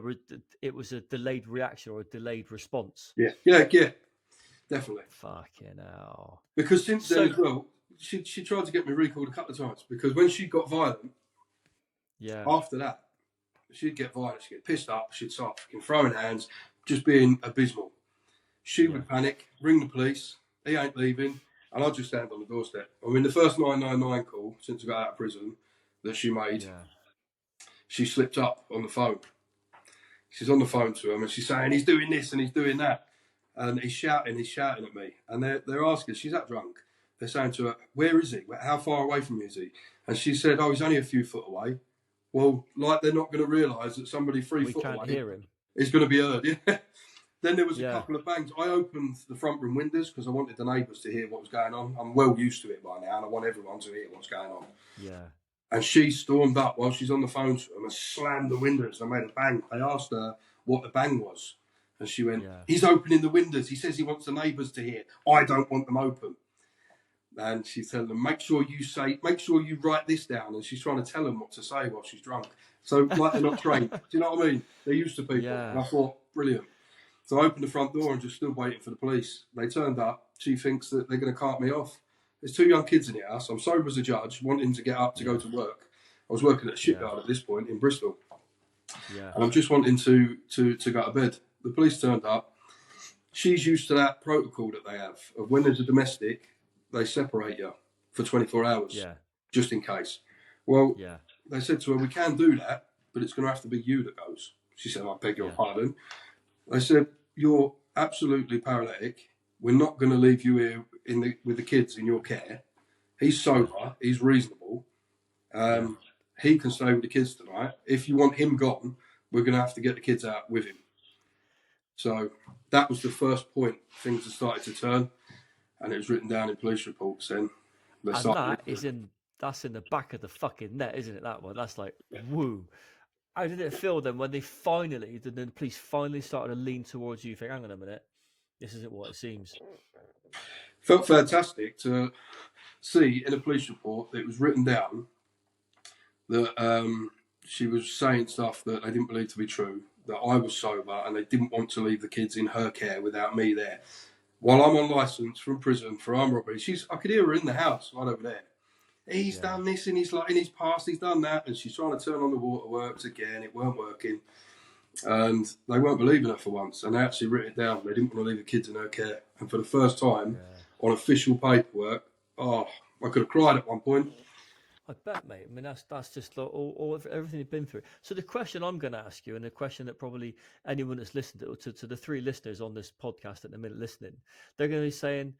it was a delayed reaction or a delayed response. Yeah, definitely. Fucking hell. Because since So then as well, she tried to get me recalled a couple of times because when she got violent, yeah, after that, she'd get violent, she'd get pissed up, she'd start fucking throwing hands, just being abysmal. She would panic, ring the police, he ain't leaving, and I'd just stand on the doorstep. I mean, the first 999 call since I got out of prison that she made, she slipped up on the phone. She's on the phone to him and she's saying, he's doing this and he's doing that. And he's shouting at me. And they're asking, she's that drunk. They're saying to her, where is he? How far away from you is he? And she said, oh, he's only a few foot away. Well, like they're not going to realise that somebody 3 foot away hear him. is going to be heard. Yeah. Then there was a couple of bangs. I opened the front room windows because I wanted the neighbours to hear what was going on. I'm well used to it by now and I want everyone to hear what's going on. Yeah. And she stormed up while she's on the phone to him and slammed the windows and made a bang. They asked her what the bang was. And she went, he's opening the windows. He says he wants the neighbours to hear. I don't want them open. And she's telling them, make sure you write this down. And she's trying to tell them what to say while she's drunk. So like they're not trained. Do you know what I mean? They're used to people. Yeah. And I thought, brilliant. So I opened the front door and just stood waiting for the police. They turned up. She thinks that they're going to cart me off. There's 2 young kids in the house. I'm sober as a judge, wanting to get up to go to work. I was working at a shipyard at this point in Bristol. Yeah. And I'm just wanting to go to bed. The police turned up. She's used to that protocol that they have of when there's a domestic, they separate you for 24 hours. Yeah. Just in case. Well, they said to her, we can do that, but it's going to have to be you that goes. She said, I beg your pardon. They said, you're absolutely paralytic. We're not going to leave you here with the kids in your care. He's sober. He's reasonable. He can stay with the kids tonight. If you want him gone, we're going to have to get the kids out with him. So that was the first point things had started to turn, and it was written down in police reports then. And that's in the back of the fucking net, isn't it, that one? That's like, woo. How did it feel then when the police finally started to lean towards you? You think, hang on a minute, this isn't what it seems. Felt fantastic to see in a police report that it was written down that she was saying stuff that they didn't believe to be true, that I was sober and they didn't want to leave the kids in her care without me there. While I'm on licence from prison for armed robbery, I could hear her in the house right over there. He's done this in his past, he's done that, and she's trying to turn on the waterworks again. It weren't working. And they weren't believing her for once, and they actually wrote it down. They didn't want to leave the kids in her care. And for the first time on official paperwork, I could have cried at one point. I bet, mate. I mean, that's just everything you've been through. So the question I'm going to ask you, and the question that probably anyone that's listened to the 3 listeners on this podcast at the minute listening, they're going to be saying,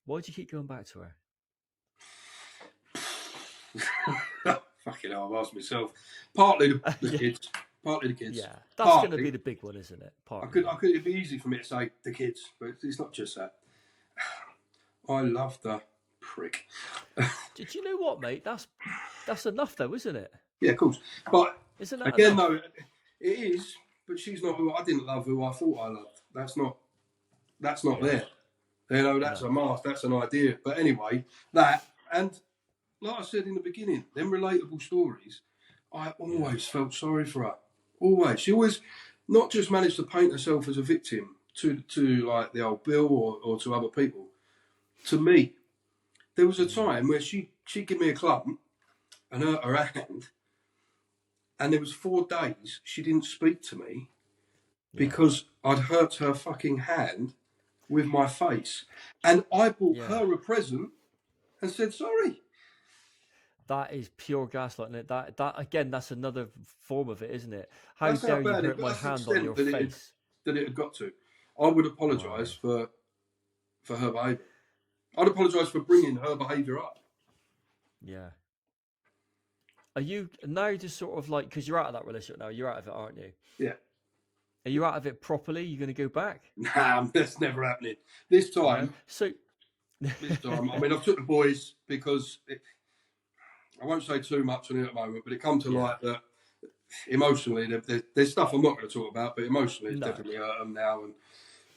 why do you keep going back to her? Fucking hell, I've asked myself. Partly the kids. Partly the kids. Yeah, that's going to be the big one, isn't it? It'd be easy for me to say the kids, but it's not just that. I love the prick. Did you know what, mate? That's enough, though, isn't it? Yeah, of course. But isn't that again, enough? no, it is. But she's not who I didn't love. Who I thought I loved. That's not there. You know, that's a mask. That's an idea. But anyway, that and like I said in the beginning, them relatable stories. I always felt sorry for her. Always. She always not just managed to paint herself as a victim to like the old Bill or to other people. To me, there was a time where she'd give me a clump and hurt her hand, and there was 4 days she didn't speak to me because I'd hurt her fucking hand with my face. And I bought her a present and said sorry. That is pure gaslighting. That again, that's another form of it, isn't it? How dare you hurt my hand on your face? That it had got to. I would apologise for her behaviour. I'd apologise for bringing her behaviour up. Yeah. Are you now just sort of like, because you're out of that relationship now, you're out of it, aren't you? Yeah. Are you out of it properly? Are you going to go back? Nah, that's never happening. This time. This time, I mean, I've took the boys because I won't say too much on it at the moment, but it come to light that emotionally, there's stuff I'm not going to talk about, but emotionally, it's definitely hurt them now, and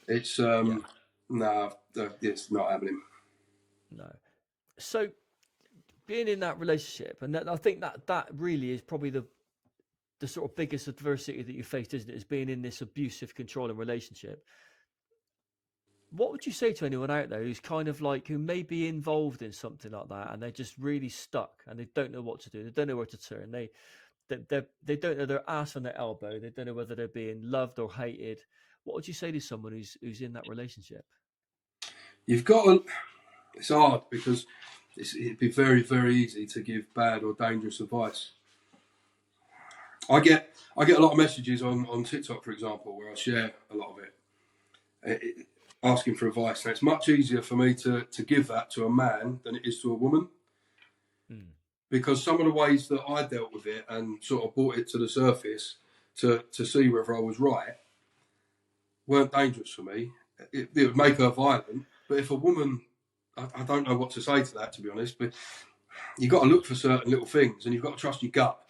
it's it's not happening. No. So, being in that relationship, and I think that really is probably the sort of biggest adversity that you faced, isn't it? Is being in this abusive, controlling relationship. What would you say to anyone out there who's kind of like, who may be involved in something like that, and they're just really stuck and they don't know what to do, they don't know where to turn, they don't know their ass from their elbow, they don't know whether they're being loved or hated. What would you say to someone who's in that relationship? You've got to. It's hard because it'd be very, very easy to give bad or dangerous advice. I get a lot of messages on TikTok, for example, where I share a lot of it, asking for advice. And it's much easier for me to give that to a man than it is to a woman. Because some of the ways that I dealt with it and sort of brought it to the surface to see whether I was right weren't dangerous for me. It would make her violent. But if a woman, I don't know what to say to that, to be honest, but you've got to look for certain little things and you've got to trust your gut.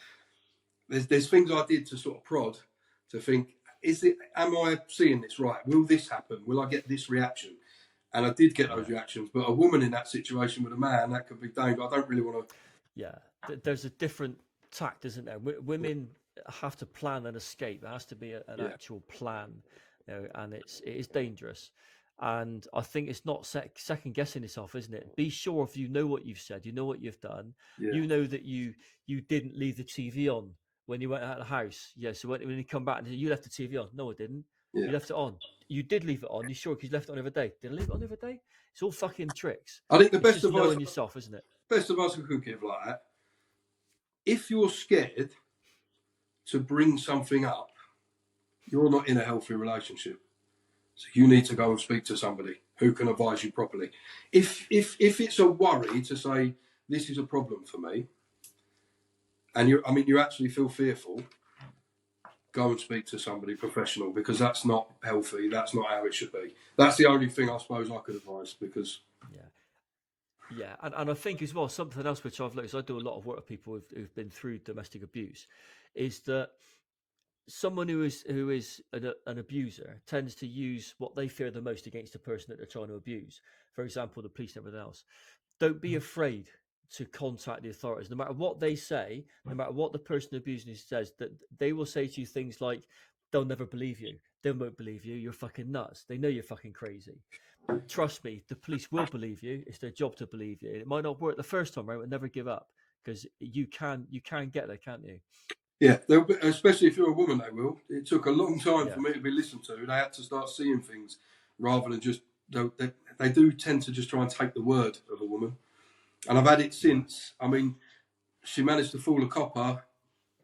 There's things I did to sort of prod, to think, am I seeing this right? Will this happen? Will I get this reaction? And I did get those reactions. But a woman in that situation with a man, that could be dangerous. I don't really want to... Yeah, there's a different tact, isn't there? Women have to plan an escape. There has to be an actual plan, and it is dangerous. And I think it's not second guessing yourself, isn't it? Be sure if you know what you've said, you know what you've done, you know that you didn't leave the TV on when you went out of the house. Yeah, so when you come back and you left the TV on, no, I didn't. You left it on. You did leave it on. You sure? Because you left it on the other day. Did I leave it on the other day? It's all fucking tricks. I think the best advice, knowing yourself, isn't it? Best advice I could give like that. If you're scared to bring something up, you're not in a healthy relationship. So you need to go and speak to somebody who can advise you properly. If it's a worry to say this is a problem for me, and you actually feel fearful, go and speak to somebody professional, because that's not healthy. That's not how it should be. That's the only thing I suppose I could advise, because... Yeah, and I think as well, something else which I've noticed, I do a lot of work with people who've been through domestic abuse, is that someone who is an abuser tends to use what they fear the most against the person that they're trying to abuse. For example, the police and everything else. Don't be afraid to contact the authorities, no matter what they say, no matter what the person abusing you says. That they will say to you things like, "They'll never believe you. They won't believe you. You're fucking nuts. They know you're fucking crazy. Trust me, the police will believe you. It's their job to believe you. It might not work the first time, right? But never give up, because you can get there, can't you?" Yeah, especially if you're a woman, they will. It took a long time for me to be listened to. They had to start seeing things rather than just... They do tend to just try and take the word of a woman. And I've had it since. I mean, she managed to fool a copper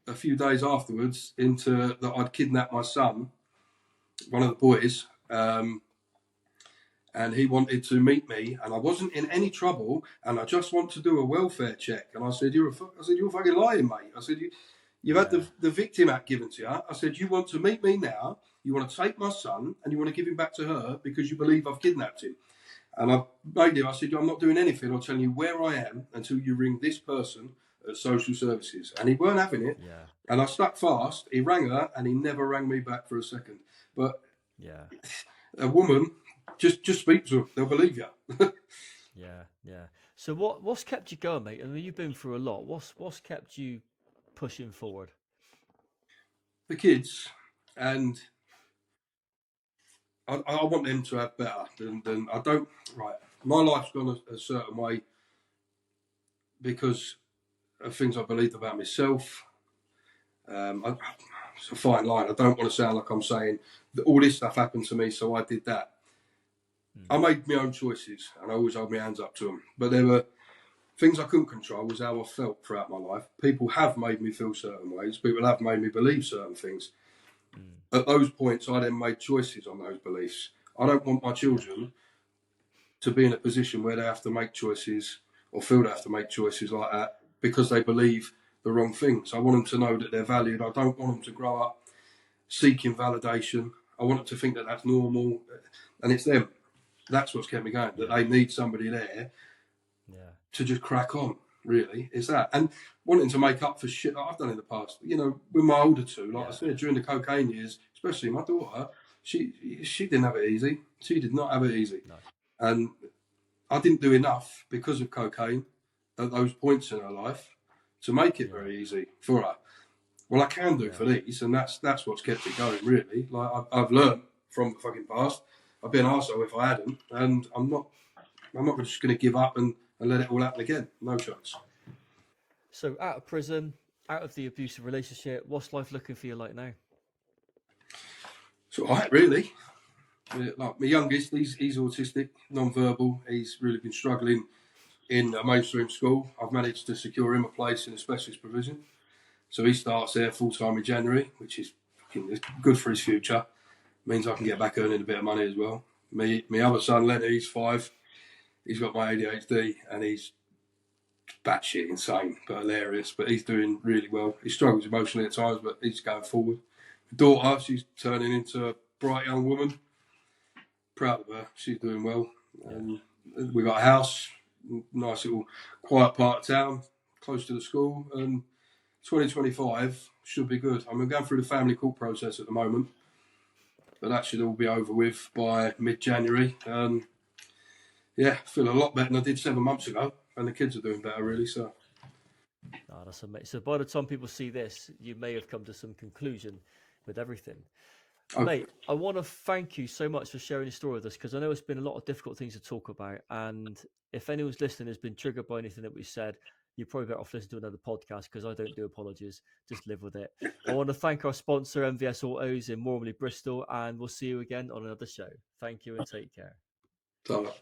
a few days afterwards into that I'd kidnapped my son, one of the boys, and he wanted to meet me, and I wasn't in any trouble, and I just want to do a welfare check. And I said, "You're fucking lying, mate." I said, "You've had the Victim Act given to you." I said, "You want to meet me now, you want to take my son, and you want to give him back to her because you believe I've kidnapped him." And I said, "I'm not doing anything. I'm telling you where I am until you ring this person at social services." And he weren't having it. Yeah. And I stuck fast. He rang her, and he never rang me back for a second. But a woman, just speak to them. They'll believe you. Yeah. So what's kept you going, mate? I mean, you've been through a lot. What's kept you pushing forward? The kids, and I want them to have better than I don't. Right, my life's gone a certain way because of things I believed about myself. It's a fine line. I don't want to sound like I'm saying that all this stuff happened to me, so I did that. I made my own choices, and I always hold my hands up to them. But there were things I couldn't control. Was how I felt throughout my life. People have made me feel certain ways. People have made me believe certain things. At those points, I then made choices on those beliefs. I don't want my children to be in a position where they have to make choices or feel they have to make choices like that because they believe the wrong things. I want them to know that they're valued. I don't want them to grow up seeking validation. I want them to think that that's normal, and it's them. That's what's kept me going, that they need somebody there to just crack on, really. It's that. And wanting to make up for shit that I've done in the past. You know, with my older two, like I said, during the cocaine years, especially my daughter, she didn't have it easy. She did not have it easy. No. And I didn't do enough because of cocaine at those points in her life to make it very easy for her. Well, I can do for these, and that's what's kept it going, really. Like I've learned from the fucking past. I'd be an arsehole if I hadn't, and I'm not just going to give up and let it all happen again. No chance. So out of prison, out of the abusive relationship, what's life looking for you like now? It's all right, really. Like my youngest, he's autistic, non-verbal. He's really been struggling in a mainstream school. I've managed to secure him a place in a specialist provision. So he starts there full-time in January, which is good for his future. Means I can get back earning a bit of money as well. My other son, Lenny, he's 5. He's got my ADHD and he's batshit insane, but hilarious. But he's doing really well. He struggles emotionally at times, but he's going forward. My daughter, she's turning into a bright young woman. Proud of her. She's doing well. We got a house, nice little quiet part of town, close to the school, and 2025 should be good. I'm going through the family court process at the moment, but that should all be over with by mid-January. Yeah, feel a lot better than I did 7 months ago, and the kids are doing better, really. So, That's amazing. So by the time people see this, you may have come to some conclusion with everything. Mate, I want to thank you so much for sharing your story with us, because I know it's been a lot of difficult things to talk about. And if anyone's listening has been triggered by anything that we said, you're probably better off listening to another podcast, because I don't do apologies. Just live with it. I want to thank our sponsor, MVS Autos in Warmley, Bristol, and we'll see you again on another show. Thank you and take care. so.